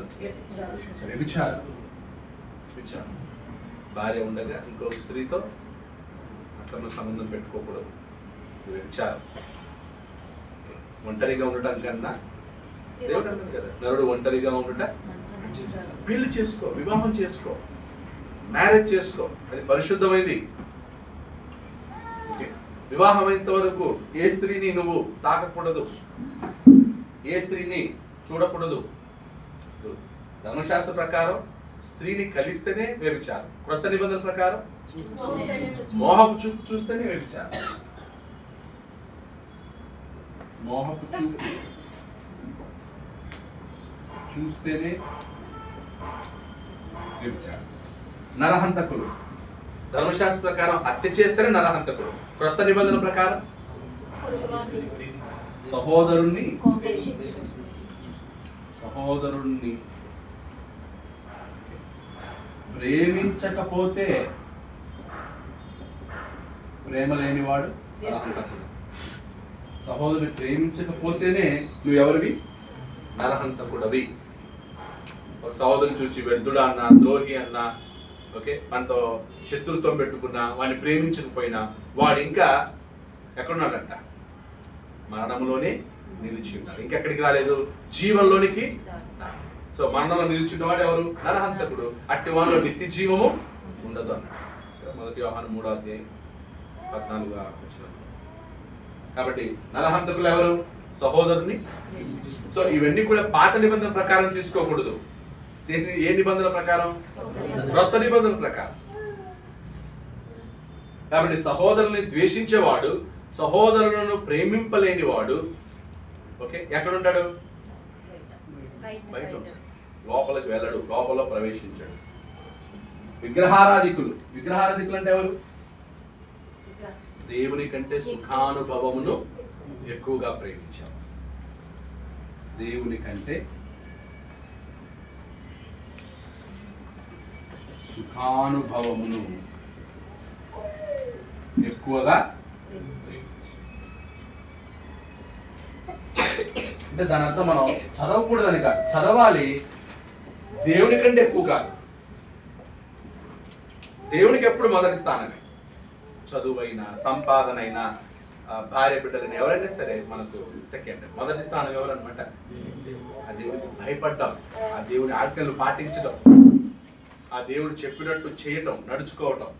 వ్యభిచారం. భార్య ఉండగా ఇంకొక స్త్రీతో అక్రమ సంబంధం పెట్టుకోకూడదు, వ్యభిచారం. ఒంటరిగా ఉండటం కన్నా దేవుడు అంటారు కదా, నరుడు ఒంటరిగా ఉండట పెళ్లి చేసుకో, వివాహం చేసుకో, మ్యారేజ్ చేసుకో, అది పరిశుద్ధమైంది. ఓకే, వివాహం అయినంత వరకు ఏ స్త్రీని నువ్వు తాకకూడదు, ఏ స్త్రీని చూడకూడదు. ధర్మశాస్త్ర ప్రకారం స్త్రీని కలిస్తేనే వ్యభిచారం, క్రొత్త నిబంధన ప్రకారం మోహపు చూపు చూస్తేనే వ్యభిచారం. మోహపు చూపు చూస్తేనే వ్యభిచారం. నరహంతకులు ధర్మశాస్త్ర ప్రకారం హత్య చేస్తేనే నరహంతకుడు, క్రొత్త నిబంధన ప్రకారం సహోదరుణ్ణి ప్రేమించకపోతే ప్రేమ లేనివాడు నరహంతకుడు. సహోదరుని ప్రేమించకపోతేనే నువ్వు ఎవరివి? నరహంతకుడవి. ఒక సహోదరుని చూసి వ్యర్థుడా అన్నా, ద్రోహి అన్నా, ఓకే, మనతో శత్రుత్వం పెట్టుకున్నా, వాడిని ప్రేమించకపోయినా వాడు ఇంకా ఎక్కడున్నాడంట? మరణంలోనే నిలిచి ఉన్నాడు, ఇంకెక్కడికి రాలేదు, జీవంలోనికి. సో మరణంలో నిలిచిన వాడు ఎవరు? నరహంతకుడు. అట్టి వాడిలో నిత్య జీవము ఉండదు అన్నాడు. 1 యోహాను 3:14. కాబట్టి నరహంతకులు ఎవరు? సహోదరుని. సో ఇవన్నీ కూడా పాత నిబంధన ప్రకారం తీసుకోకూడదు. ఏ నిబంధన ప్రకారం? క్రొత్త నిబంధన ప్రకారం. కాబట్టి సహోదరుని ద్వేషించేవాడు, సహోదరులను ప్రేమింపలేని వాడు, ఓకే, ఎక్కడుంటాడు? బయట ఉంటాడు, లోపలికి వెళ్ళడు, లోపల ప్రవేశించాడు. విగ్రహారాధికులు అంటే ఎవరు? దేవుని కంటే సుఖానుభవమును ఎక్కువగా ప్రేమించారు. దేవుని కంటే సుఖానుభవమును ఎక్కువగా, అంటే దాని అర్థం మనం చదవకూడదని కాదు, చదవాలి, దేవుని కంటే ఎక్కువ కాదు. దేవునికి ఎప్పుడు మొదటి స్థానమే. చదువైనా, సంపాదనైనా, భార్య బిడ్డలైనా, ఎవరైనా సరే మనకు సెకండ్. మొదటి స్థానం ఎవరన్నమాట? ఆ దేవునికి భయపడ్డం, ఆ దేవుని ఆజ్ఞలు పాటించడం, ఆ దేవుడు చెప్పినట్టు చేయటం, నడుచుకోవటం.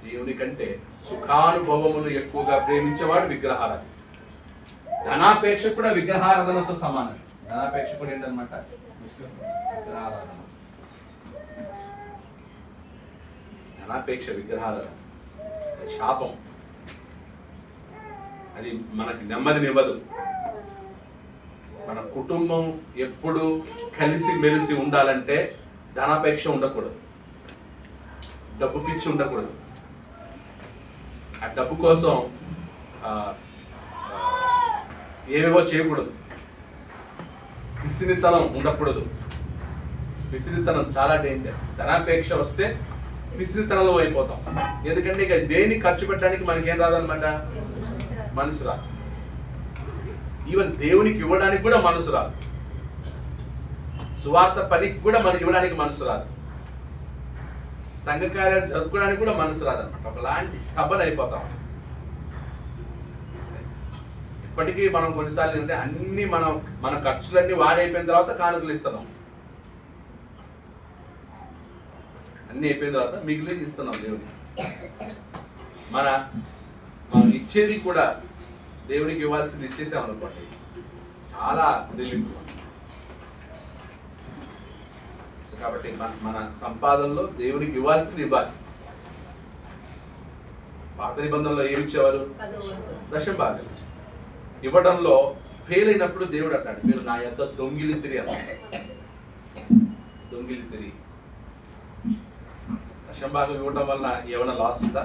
దేవుని కంటే సుఖానుభవములు ఎక్కువగా ప్రేమించేవాడు విగ్రహారాధన. ధనాపేక్ష కూడా విగ్రహారాధనతో సమానం. ధనాపేక్ష కూడా ఏంటన్నమాట? విగ్రహారాధన. ధనాపేక్ష విగ్రహారాధన అది శాపం. అది మనకి నెమ్మదినివ్వదు. మన కుటుంబం ఎప్పుడు కలిసి మెలిసి ఉండాలంటే ధనాపేక్ష ఉండకూడదు, డబ్బు పిచ్చి ఉండకూడదు. ఆ డబ్బు కోసం ఏవేవో చేయకూడదు. పిసినితనం ఉండకూడదు. పిసినితనం చాలా డేంజర్. ధనాపేక్ష వస్తే పిసినితనంలో అయిపోతాం. ఎందుకంటే ఇక దేన్ని ఖర్చు పెట్టడానికి మనకేం రాదనమాట? మనసు రాదు. ఈవెన్ దేవునికి ఇవ్వడానికి కూడా మనసు రాదు. సువార్త పనికి కూడా మనకి ఇవ్వడానికి మనసు రాదు. సంఘ కార్యాలు జరుపుకోవడానికి కూడా మనసు రాదనమాట. ఒకలాంటి స్టబన్ అయిపోతాం. ఇప్పటికీ మనం కొన్నిసార్లు అంటే అన్ని మన ఖర్చులన్నీ వాడైపోయిన తర్వాత కానుకలు ఇస్తున్నాం. అన్ని అయిపోయిన తర్వాత మిగిలిన ఇస్తున్నాం దేవునికి. మనం ఇచ్చేది కూడా దేవునికి ఇవ్వాల్సింది ఇచ్చేసామనుకోండి, చాలా రిలీఫ్. సో కాబట్టి మన సంపాదనలో దేవునికి ఇవ్వాల్సింది ఇవ్వాలి. పాత నిబంధనలో ఏమి ఇచ్చేవారు? దశమ భాగాలు ఇచ్చేవారు. ఇవ్వడంలో ఫెయిల్ అయినప్పుడు దేవుడు అంటాడు, మీరు నా యొక్క దొంగిలితిరి అన్నారు. దొంగిలితిరి. దశమ భాగం ఇవ్వడం వల్ల ఏమైనా లాస్ ఉందా?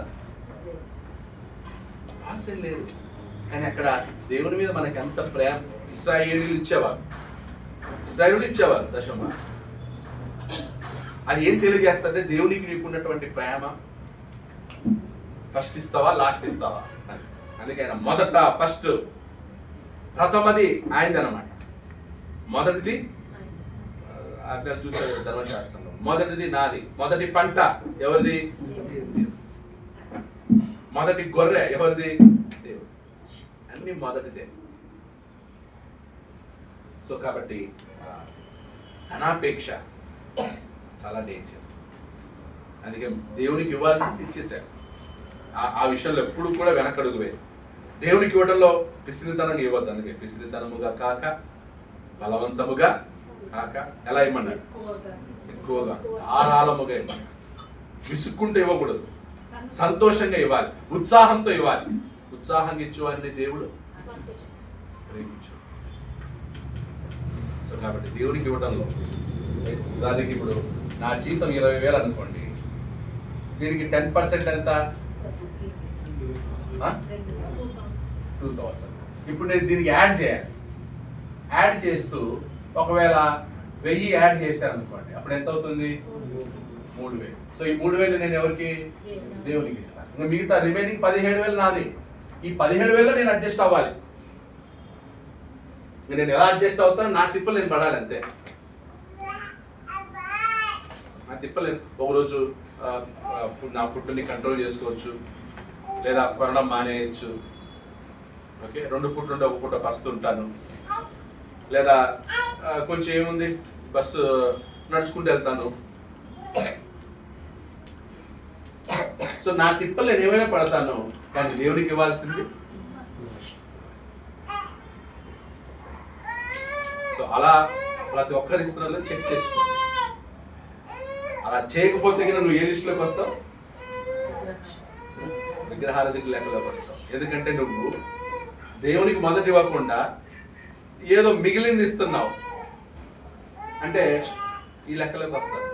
లాస్ ఏం లేదు. కానీ అక్కడ దేవుని మీద మనకి ఎంత ప్రేమ. ఇశ్రాయేలీయులు ఇచ్చేవారు దశమ భాగం. అది ఏం తెలియజేస్తుంటే దేవునికి నీకున్నటువంటి ప్రేమ. ఫస్ట్ ఇస్తావా, లాస్ట్ ఇస్తావా? అందుకైనా మొదట ఫస్ట్ ప్రథమది ఆయనది అనమాట. మొదటిది అక్కడ చూసారు ధర్మశాస్త్రంలో, మొదటిది నాది. మొదటి పంట ఎవరిది? మొదటి గొర్రె ఎవరిది? దేవుడు. అన్ని మొదటిదే. సో కాబట్టి ధనాపేక్ష చాలా డేంజర్. అందుకే దేవునికి ఇవ్వాల్సింది ఇచ్చేశారు. ఆ విషయంలో ఎప్పుడు కూడా వెనకడుగు వేరు. దేవునికి ఇవ్వడంలో పిసినితనంగా ఇవ్వద్దు. అందుకే పిసినితనముగా కాక బలవంతముగా కాక ఎలా ఇవ్వమన్నారు? ఎక్కువగా ధారాళముగా ఇవ్వాలి. విసుక్కుంటూ ఇవ్వకూడదు, సంతోషంగా ఇవ్వాలి, ఉత్సాహంతో ఇవ్వాలి. ఉత్సాహంగా ఇచ్చేవారిని దేవుడు ప్రేమించు. సో కాబట్టి దేవునికి ఇవ్వడంలో దానికి ఇప్పుడు నా జీతం 20,000 అనుకోండి, దీనికి 10% ఎంత? 2,000. ఇప్పుడు నేను దీనికి యాడ్ చేయాలి. యాడ్ చేస్తూ ఒకవేళ 1000 యాడ్ చేశాను అనుకోండి, అప్పుడు ఎంత అవుతుంది? 3,000. సో ఈ 3,000 నేను ఎవరికి? దేవునికి ఇస్తాను. ఇంకా మిగతా రిమైనింగ్ 17,000 నాది. ఈ 17,000 నేను అడ్జస్ట్ అవ్వాలి. నేను ఎలా అడ్జస్ట్ అవుతాను? నా తిప్పలు నేను పడాలి అంతే. నా తిప్పలు ఒకరోజు నా ఫుడ్ని కంట్రోల్ చేసుకోవచ్చు, లేదా కొనడం మానేయచ్చు. ఓకే, 2 పూటలుంటే 1 పూట పస్తుంటాను, లేదా కొంచెం ఏముంది బస్సు నడుచుకుంటూ వెళ్తాను. సో నా తిప్పలు నేను ఏమైనా పడతాను, కానీ దేవునికి ఇవ్వాల్సింది. సో అలా ప్రతి ఒక్కరి ఇస్తున్నారో చెక్ చేసుకో. అలా చేయకపోతే నువ్వు ఏ లిస్టులోకి వస్తావు? విగ్రహారాధిక లెక్కలోకి వస్తావు. ఎందుకంటే నువ్వు దేవునికి మొదటి ఇవ్వకుండా ఏదో మిగిలింది ఇస్తున్నావు అంటే ఈ లెక్కలోకి వస్తావు.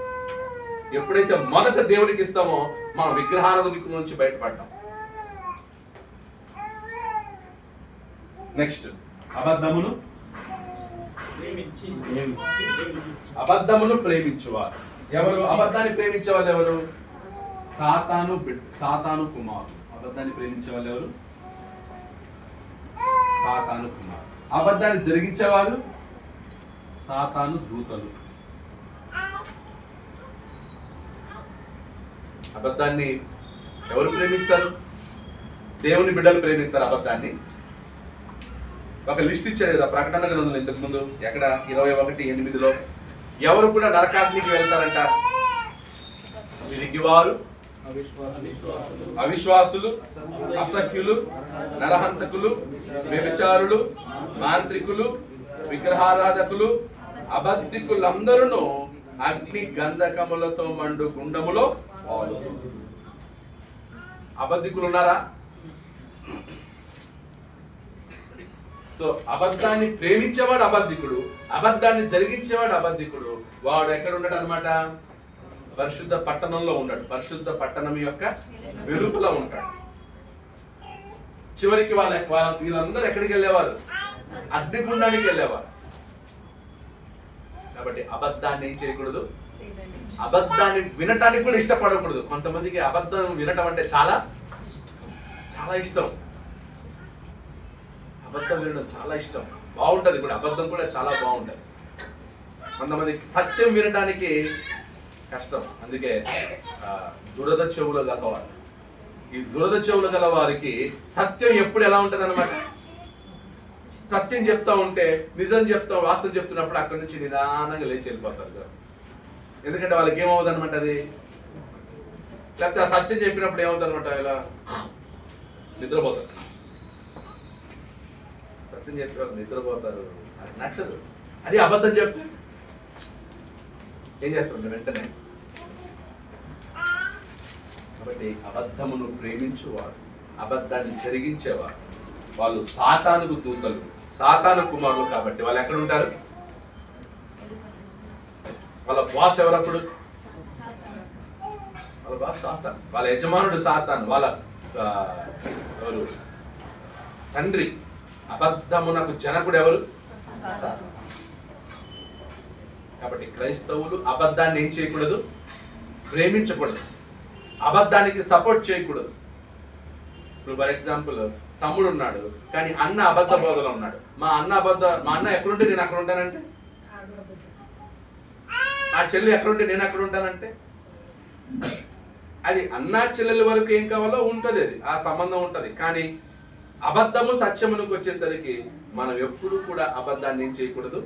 ఎప్పుడైతే మొదట దేవునికి ఇస్తామో మనం విగ్రహారాధిక నుంచి బయటపడ్డాం. నెక్స్ట్, అబద్ధమును ప్రేమించువారు ఎవరు? అబద్ధాన్ని ప్రేమించే వాళ్ళు ఎవరు? సాతాను కుమారు. అబద్ధాన్ని ప్రేమించే వాళ్ళు ఎవరు? సాతాను కుమారు. అబద్ధాన్ని జరిగించేవాళ్ళు సాతాను దూతలు. అబద్ధాన్ని ఎవరు ప్రేమిస్తారు? దేవుని బిడ్డలు ప్రేమిస్తారు అబద్ధాన్ని. ఒక లిస్ట్ ఇచ్చారు కదా ప్రకటన గ్రంథంలో ఇంతకు ముందు, ఎక్కడ? 21:8 ఎవరు కూడా నరకాగ్నికి వెళ్తారంట? విరిగివారు, అవిశ్వాసులు, అసఖ్యులు, నరహంతకులు, వ్యభిచారులు, మాంత్రికులు, విగ్రహారాధకులు, అబద్ధికులందరూ అగ్ని గంధకములతో మండు గుండములో పాలు. అబద్ధికులు ఉన్నారా? సో అబద్ధాన్ని ప్రేమించేవాడు అబద్ధికుడు, అబద్ధాన్ని జరిగించేవాడు అబద్ధికుడు. వాడు ఎక్కడ ఉన్నాడు అనమాట? పరిశుద్ధ పట్టణంలో ఉన్నాడు. పరిశుద్ధ పట్టణం యొక్క వెలుపల ఉంటాడు. చివరికి వీళ్ళందరూ ఎక్కడికి వెళ్ళేవారు? అగ్నిగుండానికి వెళ్ళేవారు. కాబట్టి అబద్ధాన్ని ఏం చేయకూడదు? అబద్ధాన్ని వినటానికి కూడా ఇష్టపడకూడదు. కొంతమందికి అబద్ధం వినటం అంటే చాలా చాలా ఇష్టం. అబద్ధం వినడం చాలా ఇష్టం, బాగుంటది కూడా. అబద్ధం కూడా చాలా బాగుంటది. కొంతమందికి సత్యం వినడానికి కష్టం. అందుకే దురద చెవులు గలవారు, ఈ దురద చెవులు గల వారికి సత్యం ఎప్పుడు ఎలా ఉంటది అనమాట? సత్యం చెప్తా ఉంటే, నిజం చెప్తాం, వాస్తవం చెప్తున్నప్పుడు అక్కడి నుంచి నిదానంగా లేచి వెళ్ళిపోతారు. ఎందుకంటే వాళ్ళకి ఏమవుతుంది అనమాట అది. లేకపోతే ఆ సత్యం చెప్పినప్పుడు ఏమవుతుంది అనమాట? ఇలా నిద్రపోతారు. సత్యం చెప్పేవారు నిద్రపోతారు, నచ్చదు. అది అబద్ధం చెప్తే ఏం చేస్తారు వెంటనే. కాబట్టి అబద్ధమును ప్రేమించువారు, అబద్ధాన్ని జరిగించేవారు వాళ్ళు సాతానుకు దూతలు, సాతాను కుమారులు. కాబట్టి వాళ్ళు ఎక్కడ ఉంటారు? వాళ్ళ బాస్ ఎవరప్పుడు? వాళ్ళ బాస్ సాతాను, వాళ్ళ యజమానుడు సాతాను, వాళ్ళ ఎవరు? తండ్రి. అబద్ధమునకు జనకుడు ఎవరు? కాబట్టి క్రైస్తవులు అబద్ధాన్ని ఏం చేయకూడదు? ప్రేమించకూడదు. అబద్ధానికి సపోర్ట్ చేయకూడదు. ఇప్పుడు ఫర్ ఎగ్జాంపుల్ తమ్ముడు ఉన్నాడు, కానీ అన్న అబద్ధ బోధలో ఉన్నాడు. మా అన్న ఎక్కడుంటే నేను అక్కడ ఉంటానంటే, నా చెల్లి ఎక్కడుంటే నేను అక్కడ ఉంటానంటే, అది అన్నా చెల్లెల వరకు ఏం కావాలో ఉంటుంది, అది ఆ సంబంధం ఉంటుంది. కానీ అబద్ధము సత్యమునికి వచ్చేసరికి మనం ఎప్పుడు కూడా అబద్ధాన్ని ఏం చేయకూడదు.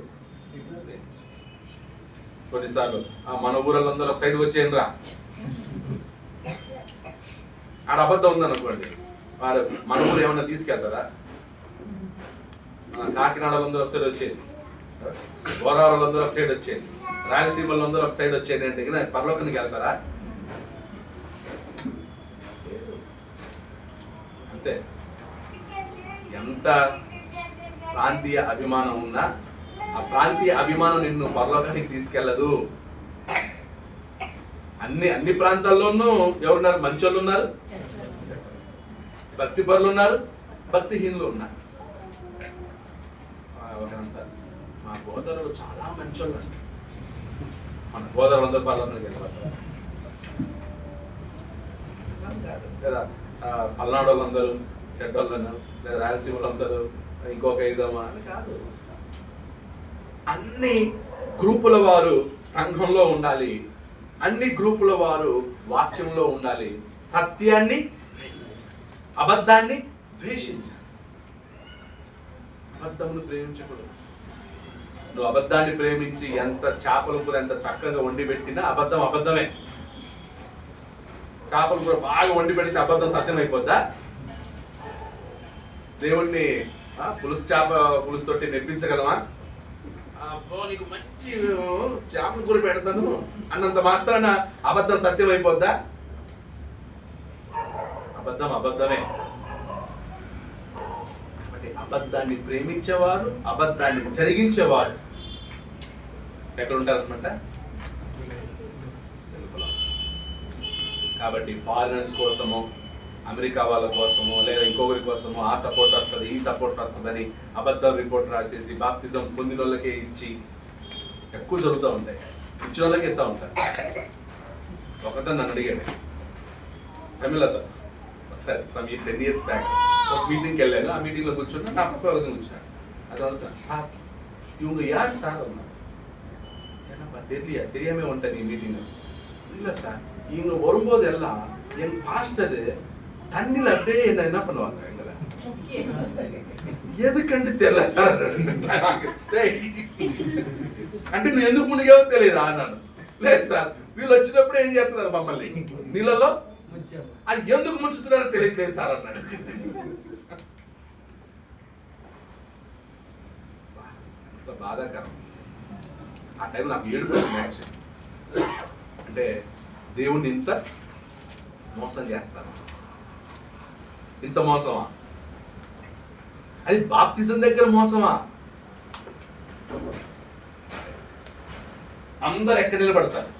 కొన్నిసార్లు మన ఊరలందరూ ఒక సైడ్ వచ్చేయండి రా, ఆడ అబద్ధం ఉందనుకోండి, వాడు మన ఊరు ఏమన్నా తీసుకెళ్తారా? కాకినాడలందరూ ఒక సైడ్ వచ్చేది, గోదావరిలందరూ ఒక సైడ్ వచ్చేది, రాయలసీమలందరూ ఒక సైడ్ వచ్చేది అంటే కానీ పరలోకానికి వెళ్తారా? అంతే. ఎంత ప్రాంతీయ అభిమానం ఉన్నా ఆ ప్రాంతీయ అభిమానం నిన్ను పరలోకానికి తీసుకెళ్ళదు. అన్ని ప్రాంతాల్లోనూ ఎవరున్నారు? మంచోళ్ళు ఉన్నారు, భక్తి పరులు ఉన్నారు, భక్తిహీనులు ఉన్నారు. మా గోదావరిలో చాలా మంచోళ్ళు, మన గోదావరి అందరూ పర్లోకానికి వెళ్ళిపోతారు లేదా పల్నాడు వాళ్ళందరూ చెడ్డోళ్ళను, లేదా రాయలసీమ వాళ్ళందరూ ఇంకొక ఇదమా అని కాదు. అన్ని గ్రూపుల వారు సంఘంలో ఉండాలి, అన్ని గ్రూపుల వారు వాక్యంలో ఉండాలి. సత్యాన్ని, అబద్ధాన్ని ద్వేషించాలి. అబద్ధమును ప్రేమించకూడదు. నువ్వు అబద్ధాన్ని ప్రేమించి ఎంత చేపల కూర ఎంత చక్కగా వండి పెట్టినా అబద్ధం అబద్ధమే. చేపల కూర బాగా వండి పెడితే అబద్ధం సత్యం అయిపోద్దా? దేవుణ్ణి పులుసుతోటి మెప్పించగలమా? అబ్బో నీకు మంచి చేపల కూర పెడతాను అన్నంత మాత్రాన అబద్ధం సత్యం అయిపోద్దా? అబద్ధం అబద్ధమే. అబద్ధాన్ని ప్రేమించేవారు, అబద్ధాన్ని జరిగించేవారు ఎక్కడ ఉంటారనమాట? కాబట్టి ఫారినర్స్ కోసము, అమెరికా వాళ్ళ కోసము, లేదా ఇంకొకరి కోసము ఆ సపోర్ట్ వస్తుంది, ఈ సపోర్ట్ వస్తుందని అబద్ధం రిపోర్ట్ రాసేసి బాప్తిజం పొందిన వాళ్ళకే ఇచ్చి ఎక్కువ జరుగుతూ ఉంటాయి. ఇచ్చిన వాళ్ళకి ఎత్తా ఉంటారు. ఒకటే నన్ను అడిగాడు తమిళతో ఒకసారి 10 years బ్యాక్ ఒక మీటింగ్కి వెళ్ళాను. ఆ మీటింగ్లో కూర్చున్నా, నా పక్క కూర్చున్నాను. అది అడుగుతాను, సార్ ఇవங்க யார் சார் అన్నా. ஏன்னாப்பா தெரியலையா, தெரியாம வந்துட்டேன் ఈ மீட்டிங். இல்லை சார், இவங்க வரும்போது எல்லாம் என் பாஸ்டர் தண்ணியில் அப்படியே என்ன பண்ணுவாங்க எங்களை. ఎదుకంటే తెల్ల సార్ అంటే నువ్వు ఎందుకు మునిగావో తెలియదా అన్నాను. లేదు సార్, వీళ్ళు వచ్చినప్పుడు ఏం చేస్తున్నారు మమ్మల్ని నీళ్ళలో, అది ఎందుకు ముంచుతున్నారో తెలియట్లేదు సార్ అన్నాడు. బాధాకరం. ఆ టైం నాకు ఏడుపు వచ్చింది. అంటే దేవుణ్ణి ఇంత మోసం చేస్తాను, ఇంత మోసమా? అది బాప్తిజం దగ్గర మోసమా? అందరు ఎక్కడ నిలబడతారు?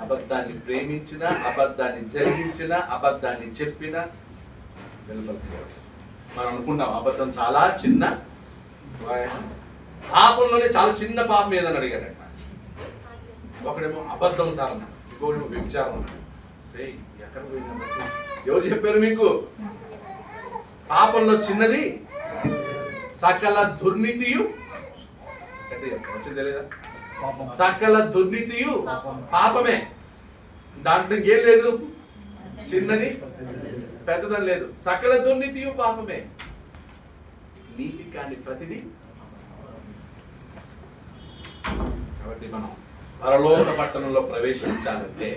అబద్ధాన్ని ప్రేమించిన, అబద్ధాన్ని జరిగించిన, అబద్ధాన్ని చెప్పిన నిలబడతారు. మనం అనుకుంటాం అబద్ధం చాలా చిన్న పాపంలోనే చాలా చిన్న పాపం ఏదని అడిగాడట. ఒకడేమో అబద్ధం సార్ అన్న, ఇంకోడేమో వ్యభిచారం అన్నాడు. ఎక్కడ పోయింది? ఎవరు చెప్పారు మీకు? పాపంలో చిన్నది సకల దుర్నీతియు, తెలియదా? సకల దుర్నీతియు పాపమే. దాంట్లో ఏం లేదు, చిన్నది పెద్దదని లేదు. సకల దుర్నీతియు పాపమే. నీతి కాని ప్రతిదీ. కాబట్టి మనం పరలోక పట్టణంలో ప్రవేశించాలంటే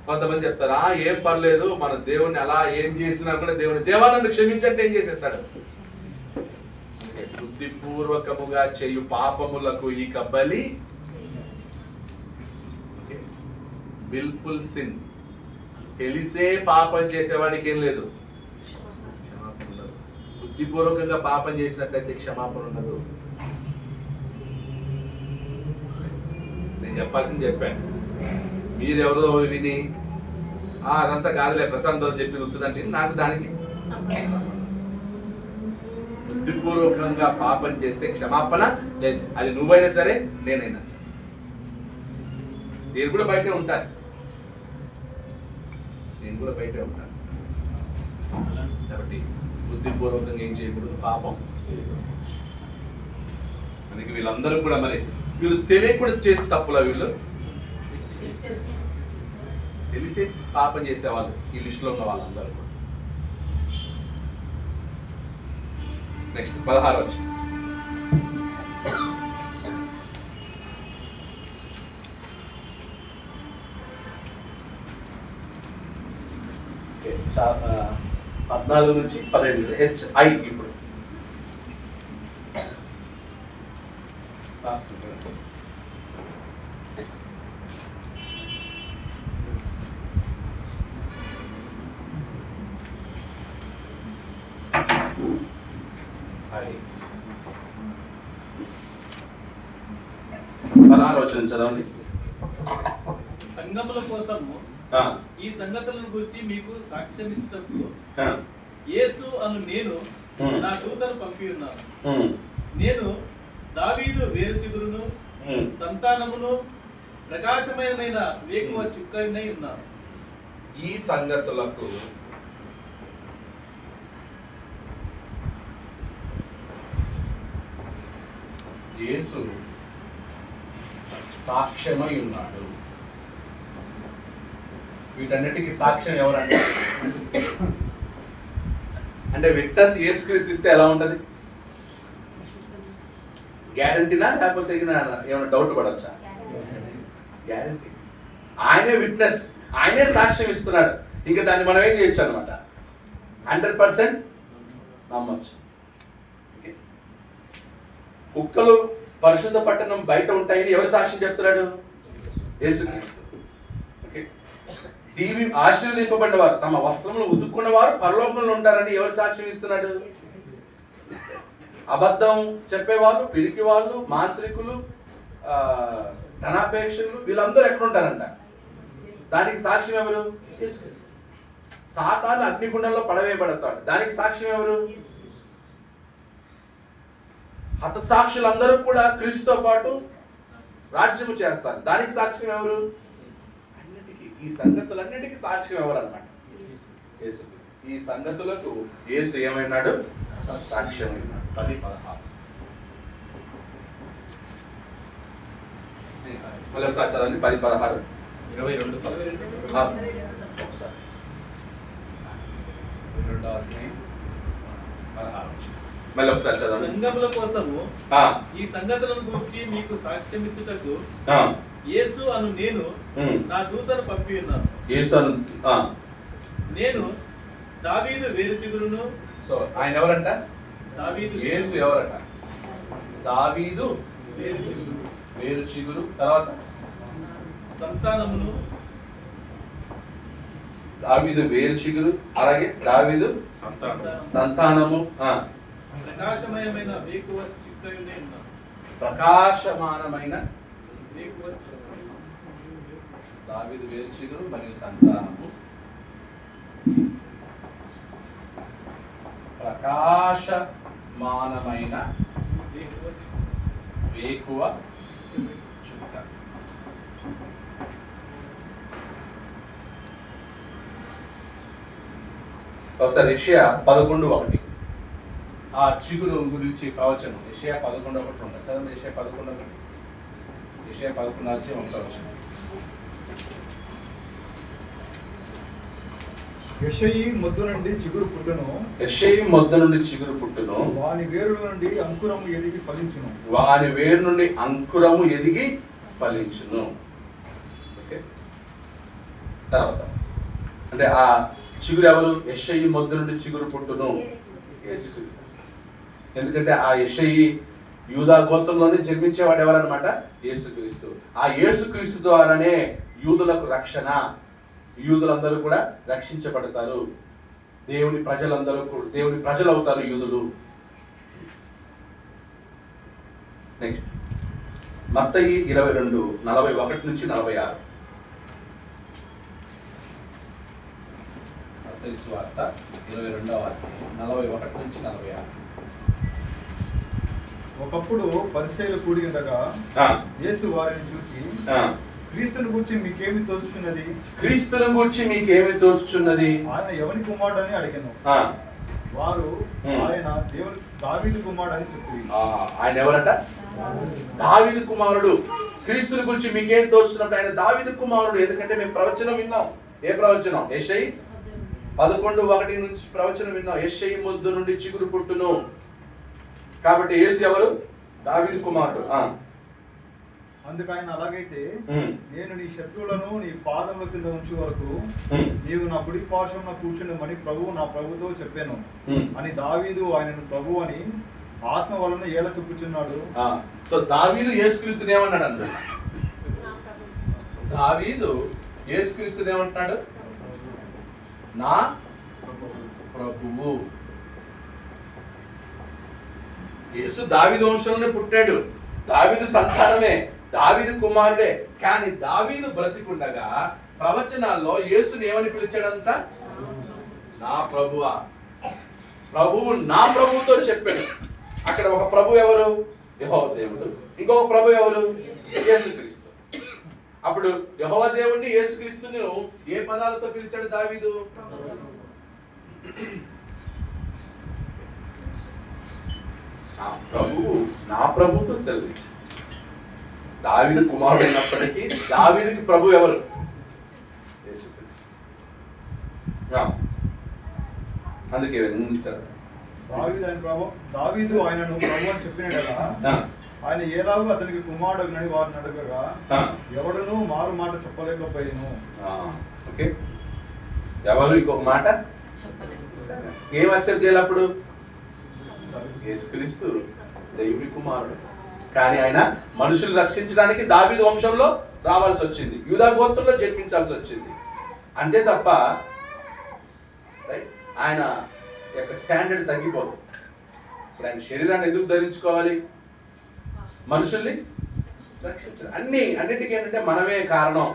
కొంతమంది చెప్తారు, ఏం పర్లేదు, మన దేవుణ్ణి అలా ఏం చేసినా కూడా దేవానంద క్షమించంటే ఏం చేసేస్తాడు? బుద్ధిపూర్వకముగా చేయు పాపములకు ఈ బలి, విల్ఫుల్ సిన్, తెలిసే పాపం చేసేవాడికి ఏం లేదు, క్షమాపణ ఉండదు. బుద్ధిపూర్వకంగా పాపం చేసినట్లయితే క్షమాపణ ఉండదు. నేను చెప్పాల్సింది చెప్పాను, మీరెవరో విని అదంతా కాదులే ప్రశాంత్ చెప్పింది వస్తుందంటే నాకు దానికి బుద్ధిపూర్వకంగా పాపం చేస్తే క్షమాపణ లేదు. అది నువ్వైనా సరే, నేనైనా సరే. నేను కూడా బయటే ఉంటాను, నేను కూడా బయటే ఉంటాను. కాబట్టి బుద్ధిపూర్వకంగా ఏం చేయకూడదు, పాపం. అందుకే వీళ్ళందరూ కూడా మరి వీళ్ళు తెలియకూడదు చేసి తప్పులా, వీళ్ళు తెలిసి పాపం చేసేవాళ్ళు ఈ లిస్టులో ఉన్న వాళ్ళందరూ. నెక్స్ట్ 16 వచ్చి ఓకే, 14 నుంచి 15 HI ఇప్పుడు లాస్ట్ I 16 వచ్చిన చదవండి. సంఘముల కోసము ఆ, ఈ సంగతులను గురించి మీకు సాక్ష్యం ఇచ్చుటకు ఆ, యేసు అను నేను Hmm. నా దూతను పంపి ఉన్నాను. ఉమ్, నేను దావీదు వేరు చిగురును ఉమ్. సంతానమును ప్రకాశమైన వేకువ చుక్కనై ఉన్నాను. ఈ సంగతులకు యేసు సాక్ష్యమై ఉన్నాడు. వీటన్నిటికీ సాక్ష్యం ఎవరంటే అంటే విట్నెస్ యేసుక్రీస్తు ఇస్తే ఎలా ఉంటది? గ్యారంటీనా లేకపోతే ఏమైనా డౌట్ పడవచ్చా? గ్యారంటీ. ఆయనే విట్నెస్, ఆయనే సాక్ష్యం ఇస్తున్నాడు. ఇంకా దాన్ని మనం ఏం చేయొచ్చు అనమాట? 100% నమ్మచ్చు. ఓకే. కుక్కలు పరిశుద్ధ పట్టణం బయట ఉంటాయని ఎవరు సాక్ష్యం చెప్తున్నాడు? యేసుక్రీస్తు. ఓకే. దీవి ఆశీర్వదింపబడిన వారు తమ వస్త్రములు ఉతుక్కున్న వారు పరలోకంలో ఉంటారని ఎవరు సాక్ష్యం ఇస్తున్నాడు? అబద్ధం చెప్పేవాళ్ళు, పిరికి వాళ్ళు, మాంత్రికులు, ధనాపేక్షలు, వీళ్ళందరూ ఎక్కడ ఉంటారంట? దానికి సాక్ష్యం ఎవరు? సాతాను అగ్నిగుండంలో పడవేయబడతాడు. దానికి సాక్ష్యం ఎవరు? హతసాక్షులందరూ కూడా క్రీస్తుతో పాటు రాజ్యము చేస్తారు. దానికి సాక్ష్యం ఎవరు? అన్నిటికీ, ఈ సంగతులన్నిటికీ సాక్ష్యం ఎవరు అన్నమాట? యేసు. ఈ సంగతులకు యేసు ఏమైనాడు? సాక్ష్యం అయినాడు. 10-16 మళ్ళీ ఒకసారి చదవండి. 10-16 22 ఒకసారి 2వ అధ్యాయం 16 మళ్ళీ ఒకసారి చదవండి. సంఘముల కోసము ఆ, ఈ సంగతులను గురించి మీకు సాక్ష్యం ఇచ్చుటకు ఆ, యేసు అను నేను ఉమ్. నా దూతను పంపి ఉన్నాను. యేసు అను- ఆ. నేను దావీదు వేరు చిగురును. సో ఆయన ఎవరంట? దావీదు యేసు ఎవరట? దావీదు వేరు చిగురు వేరు చిగురు. తర్వాత సంతానమును దావీదు వేరు చిగురు, అలాగే దావీదు సంతానము, ఆ, ప్రకాశమయమైన వేకువ చుక్కయునే ఉన్నాను. ప్రకాశమానమైన వేకువ దావీదు వేరు చిగురు మరియు సంతానము, ప్రకాశమానమైన వేకువ వేకువ చుక్క. ఒకసారి యెషయా 11:1 ఆ చిగురు గురించి ప్రవచనం. యెషయా 11:1 ఉంటుంది. చదవండి. యెషయా 11:1. యెషయా 11:1. యెషయి మొద్దు నుండి చిగురు పుట్టును, యెషయి మొద్ద నుండి చిగురు పుట్టును, వాని వేరుల నుండి అంకురము ఎదిగి ఫలించును. వాని వేరు నుండి అంకురము ఎదిగి ఫలించును. ఓకే. తర్వాత అంటే ఆ చిగురు ఎవరు? యెషయి మొద్ద నుండి చిగురు పుట్టును, యేసుక్రీస్తు. ఎందుకంటే ఆ యెషయి యూదా గోత్రంలోనే జన్మించేవాడు ఎవరన్నమాట? యేసుక్రీస్తు. ఆ యేసుక్రీస్తు ద్వారానే యూదులకు రక్షణ. యూదులందరూ కూడా రక్షించబడతారు. దేవుని ప్రజలందరూ కూడా దేవుని ప్రజలు అవుతారు యూదులు. నెక్స్ట్ మత్తయి 22:41 నుంచి 46. మత్తయి సువార్త 22వ అధ్యాయం 41 నుంచి 46. ఒకప్పుడు పరిసయ్యులు కూడి ఉండగా ఆ, యేసు వారిని చూచి, ఆ. క్రీస్తుని గురించి మీకేమి తోచుచున్నది? క్రీస్తుని గురించి మీకేమి తోచుచున్నది? ఆయన ఎవని కుమారుడు అని అడిగాను. ఆ, వారు Hmm. ఆయన దేవుని దావీదు కుమారుడు అని చెప్పి, ఆ, ఆయన ఎవరట? దావీదు కుమారుడు. క్రీస్తుని గురించి మీకేం తోచుతున్నప్పుడు ఆయన దావీదు కుమారుడు. ఎందుకంటే మేము ప్రవచనం విన్నాం. ఏ ప్రవచనం? యెషయి 11:1 నుంచి ప్రవచనం విన్నాం. యెషయి మొద్దు నుండి చిగురు పుట్టును. కాబట్టి యేసు ఎవరు? దావీదు కుమారుడు. అందుకు ఆయన అలాగైతే ఉమ్. నేను నీ శత్రువులను నీ పాదముల కింద ఉంచే వరకు ఉమ్. నీవు నా కుడి పార్శ్వమున కూర్చుండమని ప్రభువు నా ప్రభుతో చెప్పాను ఉమ్. అని దావీదు ఆయనను ప్రభు అని ఆత్మ వలన ఏల చూపుచున్నాడు. సో దావీదు యేసుక్రీస్తుని ఏమన్నాడు అన్న? దావీదు యేసుక్రీస్తుని ఏమంటున్నాడు? నా ప్రభువు. యేసు దావీదు వంశంలోనే పుట్టాడు, దావీదు సంతానమే, దావీదు కుమారుడే. కానీ దావీదు బ్రతికుండగా ప్రవచనాల్లో యేసుని ఏమని పిలిచాడంట? నా ప్రభువా. ప్రభువు నా ప్రభువుతో చెప్పాడు. అక్కడ ఒక ప్రభు ఎవరు? యెహోవా దేవుడు. ఇంకొక ప్రభు ఎవరు? యేసుక్రీస్తు. అప్పుడు యెహోవా దేవుడిని యేసుక్రీస్తును ఏ పదాలతో పిలిచాడు దావీదు? నా ప్రభుతో సెలవించాడు. దావీదు కుమారుడు అయినప్పటికీ దావీదుకి ప్రభు ఎవరు? యేసుక్రీస్తు. అందుకే దావీదు ఆయనను ప్రభు అని చెప్పిన కదా, ఆయన ఏలాగూ అతనికి కుమారుడు వారిని అడగగా ఎవడను మారు మాట చెప్పలేకపోయాను. ఓకే, ఎవరు ఇంకొక మాట ఏం అక్సెప్ట్ చేయాలి? అప్పుడు యేసుక్రీస్తు దేవుడి కుమారుడు. కానీ ఆయన మనుషులు రక్షించడానికి దావీదు వంశంలో రావాల్సి వచ్చింది, యూదా గోత్రంలో జన్మించాల్సి వచ్చింది. అంతే తప్ప ఆయన యొక్క స్టాండర్డ్ తగ్గిపోదు. ఇప్పుడు ఆయన శరీరాన్ని ఎందుకు ధరించుకోవాలి? మనుషుల్ని రక్షించాలి. అన్నిటికీ ఏంటంటే మనమే కారణం.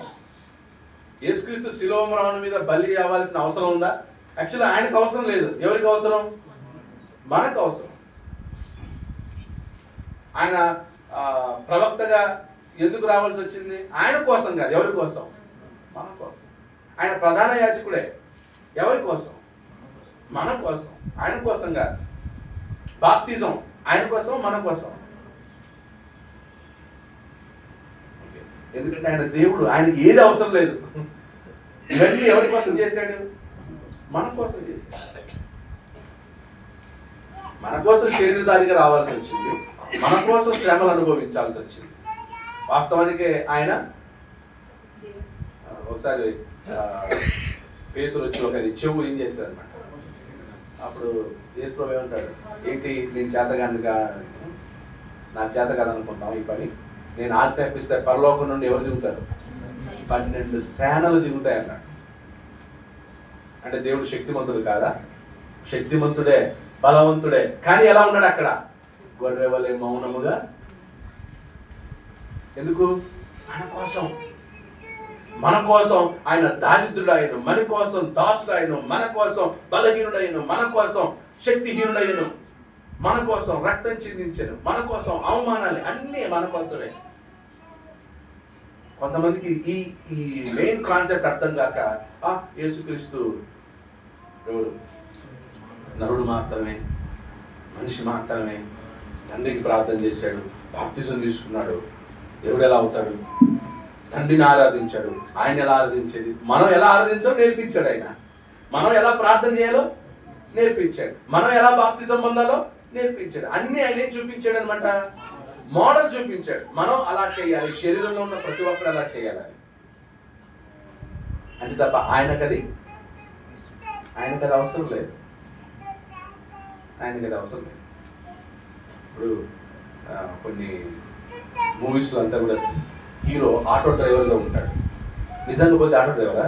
యేసుక్రీస్తు శిలువ మ్రాను మీద బలి అవ్వాల్సిన అవసరం ఉందా? యాక్చువల్లీ ఆయనకు అవసరం లేదు. ఎవరికి అవసరం? మనకు అవసరం. ఆయన ప్రవక్తగా ఎందుకు రావాల్సి వచ్చింది? ఆయన కోసం కాదు. ఎవరి కోసం? మన కోసం. ఆయన ప్రధాన యాజకుడే. ఎవరి కోసం? మన కోసం. ఆయన కోసం కాదు. బాప్తిజం ఆయన కోసం, మన కోసం. ఎందుకంటే ఆయన దేవుడు, ఆయనకి ఏది అవసరం లేదు. ఇవన్నీ ఎవరి కోసం చేశాడు? మన కోసం చేశాడు. మన కోసం శరీరధారిగా రావాల్సి వచ్చింది, మన కోసం శ్రమలు అనుభవించాల్సి వచ్చింది. వాస్తవానికి ఆయన ఒకసారి పేతురు వచ్చి ఒక చెవు ఏం చేశాడు అనమాట. అప్పుడు యేసు ప్రభువు ఏమంటాడు? ఏంటి నేను చేతగానిగా, నా చేత కాదనుకుంటాం ఈ పని, నేను ఆజ్ఞాపిస్తే పరలోకం నుండి ఎవరు దిగుతారు? 12 సేనలు దిగుతాయి అన్నాడు. అంటే దేవుడు శక్తిమంతుడు కాదా? శక్తిమంతుడే, బలవంతుడే. కానీ ఎలా ఉన్నాడు అక్కడ? గొర్రెవలే మౌనముగా. ఎందుకు? మన కోసం ఆయన దారిద్రుడైన, మన కోసం దాసుడైన, మన కోసం బలహీనుడైన, మన కోసం శక్తిహీనుడైన, మన కోసం రక్తం చిందించను, మన కోసం అవమానాలు అన్నీ మన కోసమే. కొంతమందికి ఈ మెయిన్ కాన్సెప్ట్ అర్థం కాక యేసుక్రీస్తు ఎవరు? నరుడు మాత్రమే, మనిషి మాత్రమే, తండ్రికి ప్రార్థన చేశాడు, బాప్తిజం తీసుకున్నాడు, దేవుడు ఎలా అవుతాడు? తండ్రిని ఆరాధించాడు. ఆయన ఎలా ఆరాధించేది? మనం ఎలా ఆరాధించాలో నేర్పించాడు ఆయన. మనం ఎలా ప్రార్థన చేయాలో నేర్పించాడు. మనం ఎలా బాప్తిజం పొందాలో నేర్పించాడు. అన్ని ఆయనే చూపించాడు అనమాట. మోడల్ చూపించాడు. మనం అలా చేయాలి, శరీరంలో ఉన్న ప్రతి ఒక్కరు అలా చేయాలని. అంతే తప్ప ఆయనకు అది అవసరం లేదు. ఆయనకి అది అవసరం లేదు. ఇప్పుడు కొన్ని మూవీస్లో అంతా కూడా హీరో ఆటో డ్రైవర్గా ఉంటాడు. నిజంగా పోతే ఆటో డ్రైవరా?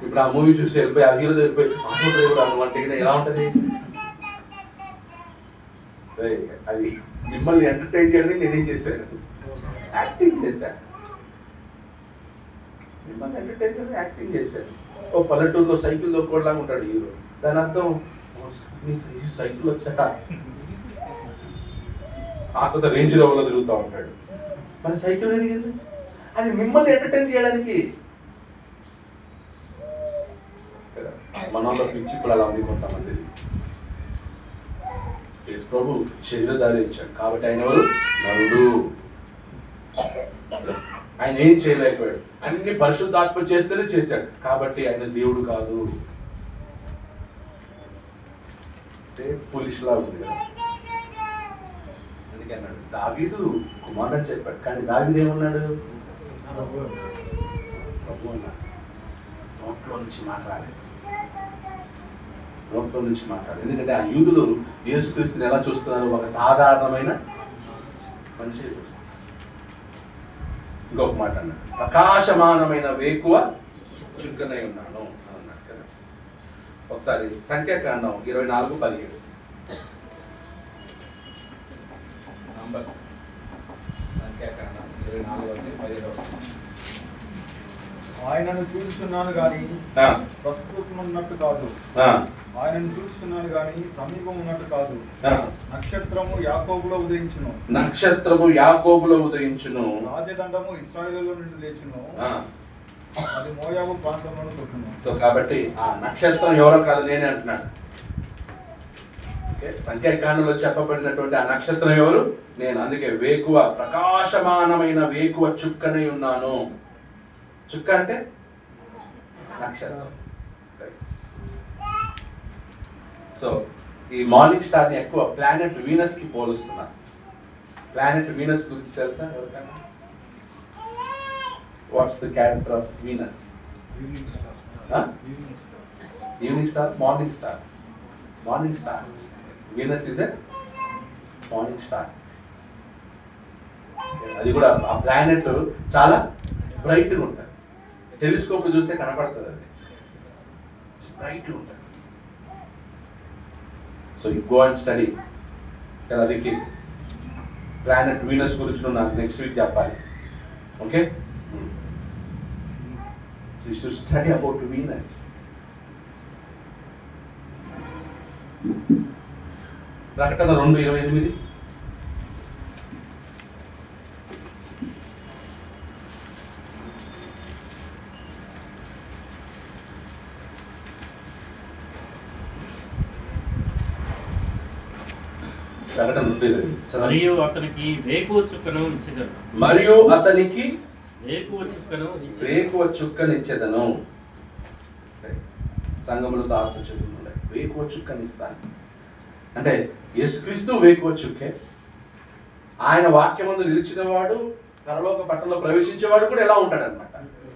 ఇప్పుడు ఆ మూవీ చూసి వెళ్ళిపోయి ఆ హీరో వెళ్ళిపోయి ఆటో డ్రైవర్ అంటే ఎలా ఉంటుంది? అది మిమ్మల్ని ఎంటర్టైన్ చేయడానికి నేనేం చేశాను? యాక్టింగ్ చేశాను. మిమ్మల్ని ఎంటర్టైన్ చేయడానికి యాక్టింగ్ చేశాను. ఓ పల్లెటూరులో సైకిల్ దొక్కోలాగా ఉంటాడు హీరో. దాని అర్థం సైకిల్ వచ్చాక ఆత రేంజ్ రోవర్లో తిరుగుతూ ఉంటాడు. మరి సైకిల్ తిరిగింది అది మిమ్మల్ని ఎంటర్టైన్ చేయడానికి. మనలో పిచ్చి ఇప్పుడు అలా ఉంది కొంతమంది. యేసు ప్రభు శరీరధారి ఇచ్చాడు కాబట్టి ఆయన ఎవరు? నరుడు. ఆయన ఏం చేయలేకపోయాడు. అన్ని పరిశుద్ధాత్మ చేస్తేనే చేశాడు కాబట్టి ఆయన దేవుడు కాదు. ఫులిష్ లా ఉంది కదా. అందుకే అన్నాడు దావీదు కుమారుడు అని చెప్పాడు, కానీ దావీదు ఏమన్నాడు? ప్రభు అన్నాడు. నోట్లో నుంచి మాట్లాడాలి, నోట్లో నుంచి మాట్లాడాలి. ఎందుకంటే ఆ యూదులు యేసుక్రీస్తుని ఎలా చూస్తున్నారు? ఒక సాధారణమైన మనిషి చూస్తారు. ఇంకొక మాట అన్నాడు, ప్రకాశమానమైన వేకువ చుక్కనై ఉన్నాను అన్నాడు కదా. ఒకసారి సంఖ్యాకాండం 24:17 నంబర్స్, సంఖ్యాకాండం 24:17. ఆయనను చూస్తున్నాను గాని ప్రస్తుతం ఉన్నట్టు కాదు, ఆయనను చూస్తున్నాను గాని సమీపం ఉన్నట్టు కాదు. నక్షత్రము యాకోబులో ఉదయించును, నక్షత్రము యాకోబులో ఉదయించును, రాజదండము ఇశ్రాయేలులో నుండి లేచును, అది మోయాబు ప్రాంతంలో కొట్టును. సో కాబట్టి ఆ నక్షత్రం ఎవరో కాదు, నేనే అంటున్నాడు. సంఖ్యాకాండంలో చెప్పబడినటువంటి ఆ నక్షత్రం ఎవరు? నేను. అందుకే వేకువ, ప్రకాశమానమైన వేకువ చుక్కనై ఉన్నాను. చుక్క అంటే నక్షత్రం. సో ఈ మార్నింగ్ స్టార్ ని ఎక్కువ ప్లానెట్ వీనస్ కి పోలుస్తున్నారు. ప్లానెట్ వీనస్ గురించి తెలుసా ఎవరికైనా? What's the character of Venus? Evening star, morning star. Morning star. Venus is a morning star. అది కూడా ఆ ప్లానెట్ చాలా బ్రైట్గా ఉంటుంది. టెలిస్కోప్ చూస్తే కనపడుతుంది, అది బ్రైట్గా ఉంటుంది. So you go and study. అదికి ప్లానెట్ వీనస్ గురించి నాకు నెక్స్ట్ వీక్ చెప్పాలి. Okay, so you should study about Venus. ప్రకటన 2:28. మరియు అతనికి వేకువ చుక్కను ఇచ్చేదను, మరియు అతనికి వేకువ చుక్కనిచ్చేదను. సంఘములతో ఆలోచించుకుంటుండే వేకువ చుక్కనిస్తాను అంటే యేసుక్రీస్తు వేకువ చుక్కే. ఆయన వాక్యమందు నిలిచిన వాడు పరలోక పట్టణంలో ప్రవేశించేవాడు కూడా ఎలా ఉంటాడు అనమాట?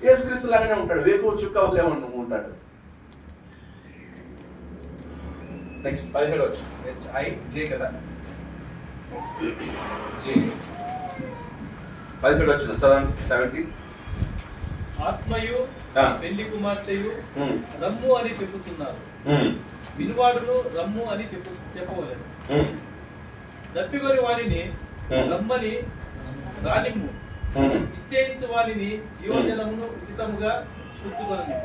యేసుక్రీస్తు లాగానే ఉంటాడు, వేకువ చుక్క వదిలే ఉంటాడు. నెక్స్ట్ 17 వచ్చింది. HIJ కదా, 17 వచ్చిన చదవండి. 17. ఆత్మయు పెళ్లి కుమార్తెయు రమ్ము అని చెప్పుతున్నారు, వినువాడును రమ్ము అని చెప్పవలేదు. దప్పిగొని వారిని రమ్మని రానిమ్ము, ఇచ్చేయించు వారిని జీవజలమును ఉచితముగా చూచుకొని.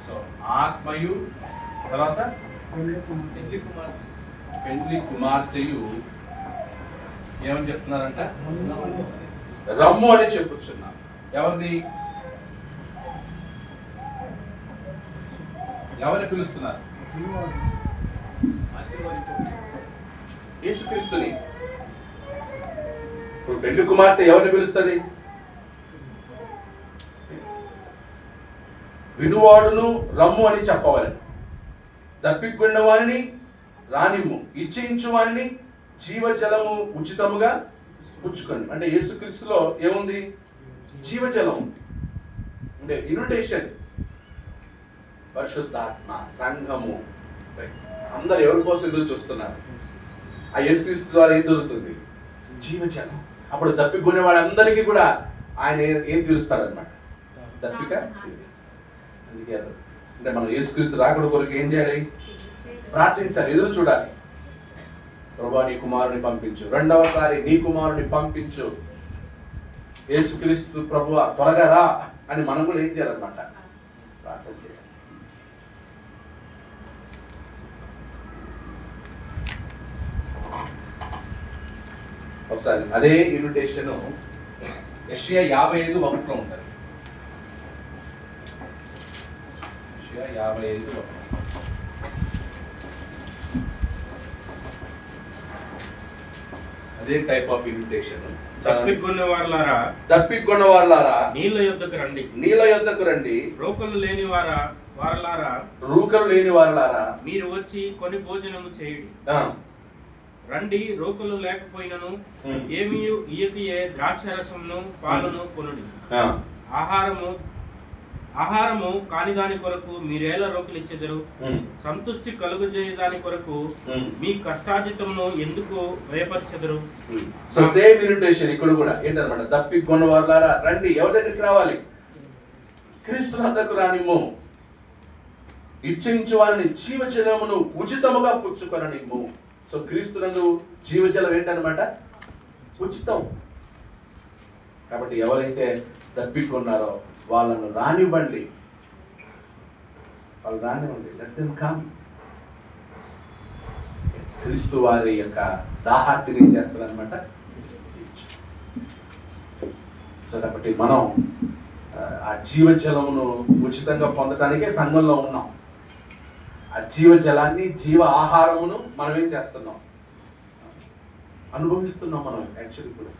సో ఆత్మయు తర్వాత పెళ్లి కుమార్తెయు ఏమని చెప్తున్నారంట? రమ్ము అని చెప్పుచున్నారు. ఎవరిని పిలుస్తున్నారు? యేసుక్రీస్తుని. ఇప్పుడు పెళ్లి కుమార్తె ఎవరిని పిలుస్తుంది? వినువాడును రమ్ము అని చెప్పవాలి. దప్పికొన్న వారిని రానిమ్ము, ఇచ్చేయించు వారిని జీవజలము ఉచితముగా పుచ్చుకొని. అంటే యేసుక్రీస్తులో ఏముంది? జీవజలం ఉంది. అంటే ఇన్విటేషన్. పరిశుద్ధాత్మ, సంఘము, అందరు ఎవరి కోసం ఎదురు చూస్తున్నారు? ఆ యేసుక్రీస్తు ద్వారా ఏం దొరుకుతుంది? జీవజలం. అప్పుడు దప్పికొనే వాళ్ళందరికీ కూడా ఆయన ఏం తీరుస్తాడు అనమాట? దప్పిక. అందుకే అంటే మనం యేసుక్రీస్తు రాకడ కొరకు ఏం చేయాలి? ప్రార్థించాలి, ఎదురు చూడాలి. ప్రభువా నీ కుమారుని పంపించు, రెండవసారి నీ కుమారుని పంపించు, యేసుక్రీస్తు ప్రభువా త్వరగా రా అని మనం కూడా ఏం చేయాలన్నమాట? ప్రార్థన చేయాలి. ఒకసారి అదే ఇన్విటేషన్ యెషయా 55:1 ఉంటుంది. యెషయా 55:1. అదే టైప్ ఆఫ్ ఇన్విటేషన్. తప్పికొన్న వారలారా నీళ్ళ యొద్దకు రండి, రూకలు లేని వారలారా మీరు వచ్చి కొని భోజనము చేయుడి. రండి, రోకులు లేకపోయినను ఏమీ ఇయకియే ద్రాక్షరసమును పాలను కొనుడి. ఆహారము కాని దాని కొరకు మీరేలా రోకులు ఇచ్చెదరు? సంతుష్టి కలుగు దాని కొరకు మీ కష్టార్జితమును ఎందుకు వ్యయపరచెదరు? సో సేమ్ ఇన్విటేషన్ ఇక్కడ కూడా ఏంటన్నమాట, తప్పికొన్న వాళ్ళారా రండి. ఎవరి దగ్గరికి రావాలి? క్రీస్తు వద్దకు రానిమ్ము. ఇచ్చించు వారిని జీవజలమును ఉచితముగా పుచ్చుకొననిమ్ము. సో క్రీస్తునందు జీవజలం ఏంటన్నమాట? ఉచితం. కాబట్టి ఎవరైతే తప్పికొన్నారో వాళ్ళను రానివ్వండి. వాళ్ళు రానివ్వండి. Let them come. క్రీస్తు వారి యొక్క దాహార్తిని చేస్తారనమాట. సో కాబట్టి మనం ఆ జీవజలమును ఉచితంగా పొందడానికే సంఘంలో ఉన్నాం. ఆ జీవజలాన్ని, జీవ ఆహారమును మనం ఏం చేస్తున్నాం? అనుభవిస్తున్నాం మనం యాక్చువల్లీ ఇప్పుడు.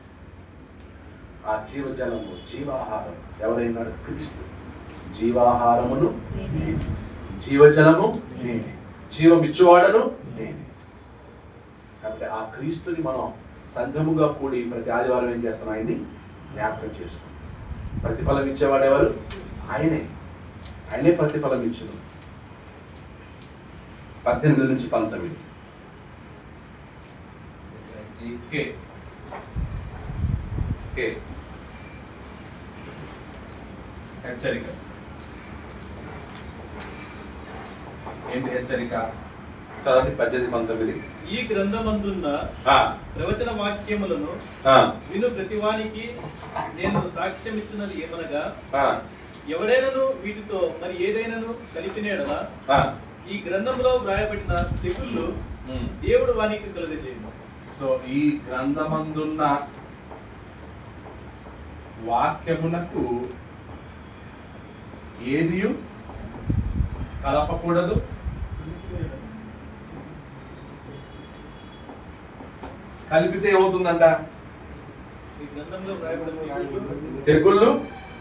ఆ జీవజలము, జీవాహారం ఎవరైనాడు? క్రీస్తు. జీవాహారమును నేనే, జీవజలము నేనే, జీవమిచ్చువాడను నేనే. కాబట్టి ఆ క్రీస్తుని మనం సంఘముగా కూడి ప్రతి ఆదివారం ఏం చేస్తాం? ఆయన్ని జ్ఞాపకం చేసుకుంటాం. ప్రతిఫలం ఇచ్చేవాడు ఎవరు? ఆయనే. ఆయనే ప్రతిఫలం ఇచ్చును. 18 నుంచి 19. హెచ్చరిక ఏంటి? హెచ్చరిక చదవండి. 18, 19. ఈ గ్రంథమందున్న ప్రవచన వాక్యములను విను ప్రతివానికి నేను సాక్ష్యం ఇచ్చినది ఏమనగా, ఎవడైనాను వీటితో మరి ఏదైనాను కలిపినేడలా ఈ గ్రంథంలో వ్రాయబడిన తెగుళ్ళు దేవుడు వానికి కలుగజేయను. సో ఈ గ్రంథమందున్న వాక్యమునకు ఏది కలపకూడదు, కలిపితే ఏమవుతుందంట? ఈ గ్రంథంలో వ్రాయబడిన తెగుళ్ళు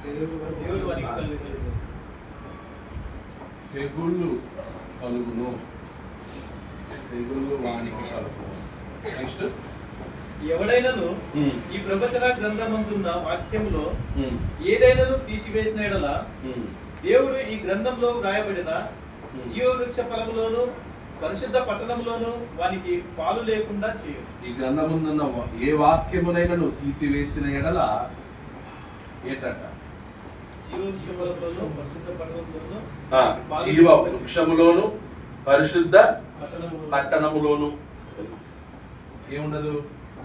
దేవుడు వానికి కలుగజేయను. తెగుళ్ళు కలుగును, తెగుళ్ళు వానికి కలుగును. నెక్స్ట్, ఎవడైనాను ఈ ప్రవచన గ్రంథమందున్న వాక్యములో ఏదైనాను తీసివేసిన యెడల దేవుడు ఈ గ్రంథంలో వ్రాయబడిన జీవవృక్ష ఫలములోను పరిశుద్ధ పట్టణంలోను వానికి పాలు లేకుండా చేయు. ఈ గ్రంథమున్న ఏ వాక్యమునైనా తీసివేసిన ఎడల ఏంటంట? జీవవృక్ష ఫలములోను పరిశుద్ధ పట్టణంలోను జీవ వృక్షములోను పరిశుద్ధ పట్టణములోను ఏముండదు?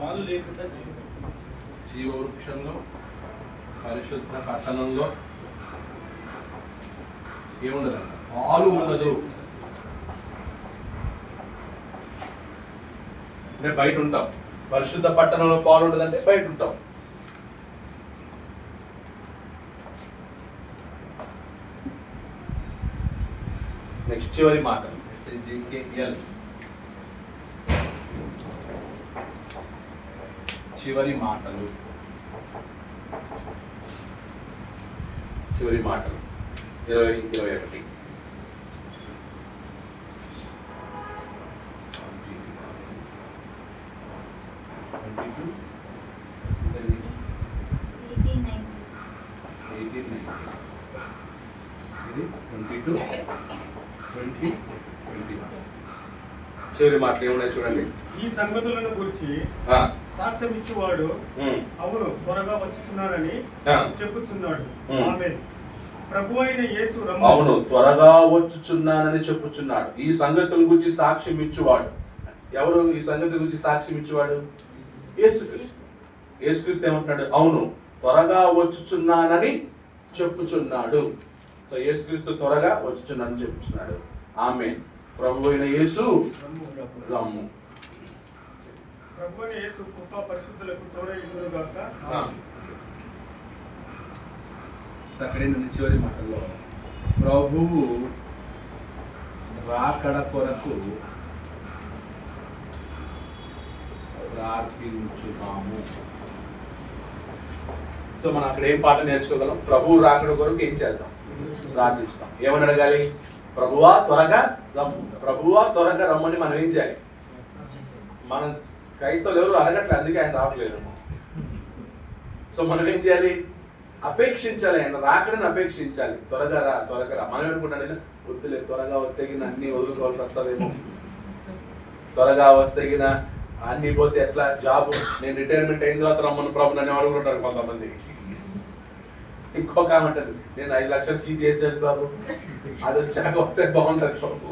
పాలు లేకుండా చేయు. జీవ వృక్షంలో, పరిశుద్ధ పట్టణంలో ఏముండదంట? పాలు ఉండదు. అంటే బయట ఉంటాం. పరిశుద్ధ పట్టణంలో పాలు ఉండదంటే బయట ఉంటాం. నెక్స్ట్ చివరి మాటలు. చివరి మాటలు, చివరి మాటలు 20-21. చివరి మాటలు ఏమున్నాయి చూడండి. ఈ సంగతులను గురించి సాక్ష్యం ఇచ్చేవాడు అవును త్వరగా వచ్చుచున్నానని చెప్పుచున్నాడు. ఆమేన్. ప్రభువైన యేసు రమ్ము. అవును, త్వరగా వచ్చుచున్నానని చెప్పుచున్నాడు. ఈ సంగతుల గురించి సాక్ష్యం ఇచ్చేవాడు ఎవరు? ఈ సంగతుల గురించి సాక్ష్యం ఇచ్చేవాడు యేసుక్రీస్తు. యేసుక్రీస్తు ఏమంటున్నాడు? అవును, త్వరగా వచ్చుచున్నానని చెప్పుచున్నాడు. సో యేసుక్రీస్తు త్వరగా వచ్చుచున్నానని చెప్పుచున్నాడు. ఆమేన్. ప్రభువైన యేసు రమ్ము. ప్రభువైన యేసు కృప పరిశుద్ధులకు తోడై ఉండును గాక. అక్కడే నుండి చివరి మాటల్లో ప్రభువు రాకడ కొరకు ప్రార్థించుదాము. సో మనం అక్కడ ఏం పాట నేర్చుకోగలం? ప్రభువు రాకడ కొరకు ఏం చేద్దాం? ప్రార్థించుదాం. ఏమని అడగాలి? ప్రభువా త్వరగా రమ్ము. ప్రభువా త్వరగా రమ్మని మనం ఏం చేయాలి? మన క్రైస్తవులు ఎవరు అడగట్లేదు, అందుకే ఆయన రావట్లేదు. సో మనం ఏం చేయాలి? అపేక్షించాలి, ఆయన రాకడని అపేక్షించాలి. త్వరగా రా, త్వరగా రా. మనం ఏమనుకుంటాను, వద్దులే, త్వరగా వస్తేగిన అన్ని వదులుకోవాల్సి వస్తుందేమో, త్వరగా వస్తేగిన అన్ని పోతే ఎట్లా, జాబ్ నేను రిటైర్మెంట్ అయిన తర్వాత రమ్మను ప్రభు నన్ను అడుగుతుంటారు కొంతమంది. ఇంకొక ఏమంటది, నేను 5 లక్షలు చీట్ చేసాను బాబు, అది వచ్చాక వస్తే బాగుంటుంది బాబు.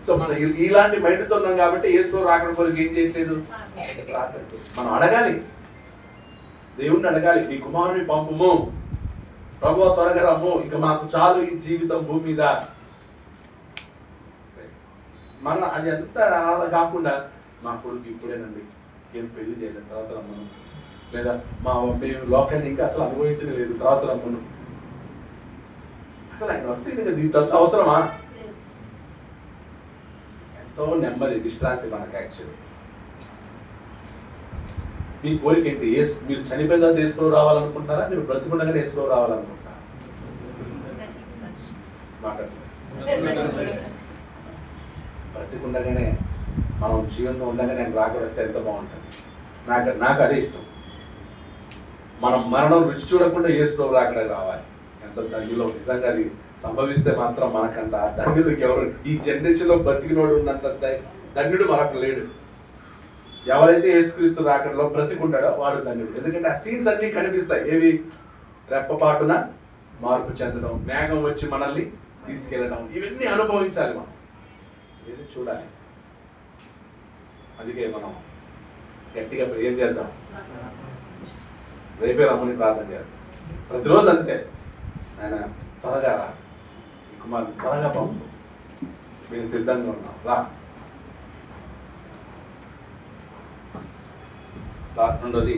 సో మనం ఇలాంటి మైండ్తో ఉన్నాం కాబట్టి యేసు రాకడ కొరకు ఏం చేయట్లేదు, మనం అడగాలి, దేవుణ్ణి అడగాలి, నీ కుమారుని పంపుము ప్రభువా, త్వరగా రమ్ము, ఇక మాకు చాలు ఈ జీవితం భూమి మీద. మన అది అంతా అలా కాకుండా మా కొడుకు ఇప్పుడేనండి, ఏం పెళ్లి చేయలేదు, తర్వాత రమ్మను, లేదా మేము లోకాన్ని ఇంకా అసలు అనుభవించడం లేదు, తర్వాత రమ్మను. అసలు ఆయన వస్తే ఇంకా దీంతో అవసరమా? ఎంతో నెమ్మది, విశ్రాంతి మనకు యాక్చువల్లీ. మీ కోరిక ఏంటి? మీరు చనిపోయిన తర్వాత వేసుకుని రావాలనుకుంటున్నారా, మీరు బ్రతికుండగానే వేసుకుని రావాలనుకుంటారా? మాట్లాడుతున్నారు. బ్రతికుండగానే, మనం జీవంగా ఉండగానే ఆయన రాక వస్తే ఎంత బాగుంటుంది. నాకు అదే ఇష్టం. మనం మరణం రుచి చూడకుండా యేసు రాకడ రావాలి. ఎంత ధన్యులో నిజంగా అది సంభవిస్తే మాత్రం మనకంత ఆ ధన్యులు ఎవరు ఈ జనరేషన్లో బతికినోడు ఉన్నంత ధన్యుడు మరొక లేడు. ఎవరైతే యేసుక్రీస్తు రాకడలో బ్రతికుంటాడో వాడు ధన్యుడు. ఎందుకంటే ఆ సీన్స్ అన్ని కనిపిస్తాయి. ఏవి? రెప్పపాటున మార్పు చెందడం, మేఘం వచ్చి మనల్ని తీసుకెళ్ళడం, ఇవన్నీ అనుభవించాలి మనం, ఏది చూడాలి. అందుకే మనం గట్టిగా ఏం చేద్దాం, రేపే రమ్మని ప్రార్థన చేద్దాం. ప్రతిరోజు అంతే, ఆయన త్వరగా రా, కుమార్ త్వరగా పంపు, మేము సిద్ధంగా ఉన్నాం, రా. రెండోది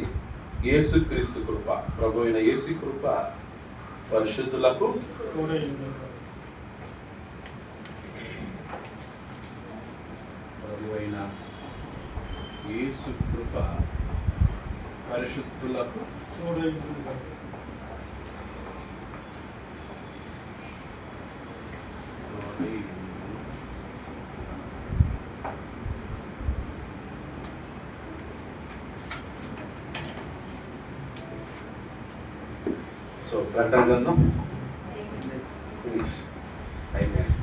యేసుక్రీస్తు కృప, ప్రభు అయిన యేసు కృప పరిశుద్ధులకు ప్రభు అయిన యేసు కృప పరిశుద్ధులకు సో ప్రకటన గ్రంథం అయిపోయింది.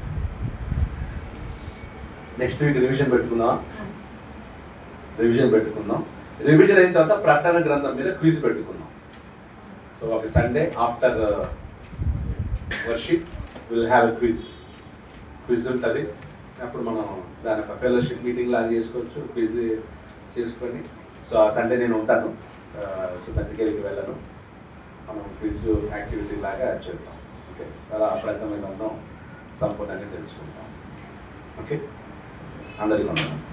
నెక్స్ట్ వీక్ రివిజన్ పెట్టుకుందాం. రివిజన్ అయిన తర్వాత ప్రకటన గ్రంథం మీద క్విజ్ పెట్టుకుందాం. సో ఒక Sunday after worship will have a quiz ఉంటుంది. అప్పుడు మనం దాని ఒక ఫెలోషిప్ మీటింగ్ లాగా చేసుకోవచ్చు, క్విజ్ చేసుకొని. సో ఆ సండే నేను ఉంటాను, సో బంతికేలికి వెళ్ళను. మనం క్విజ్ యాక్టివిటీ లాగా చేద్దాం. ఓకే, చాలా అప్రయత్నమైన సంపూర్ణంగా తెలుసుకుంటాం. ఓకే, అందరికీ వందనాలు.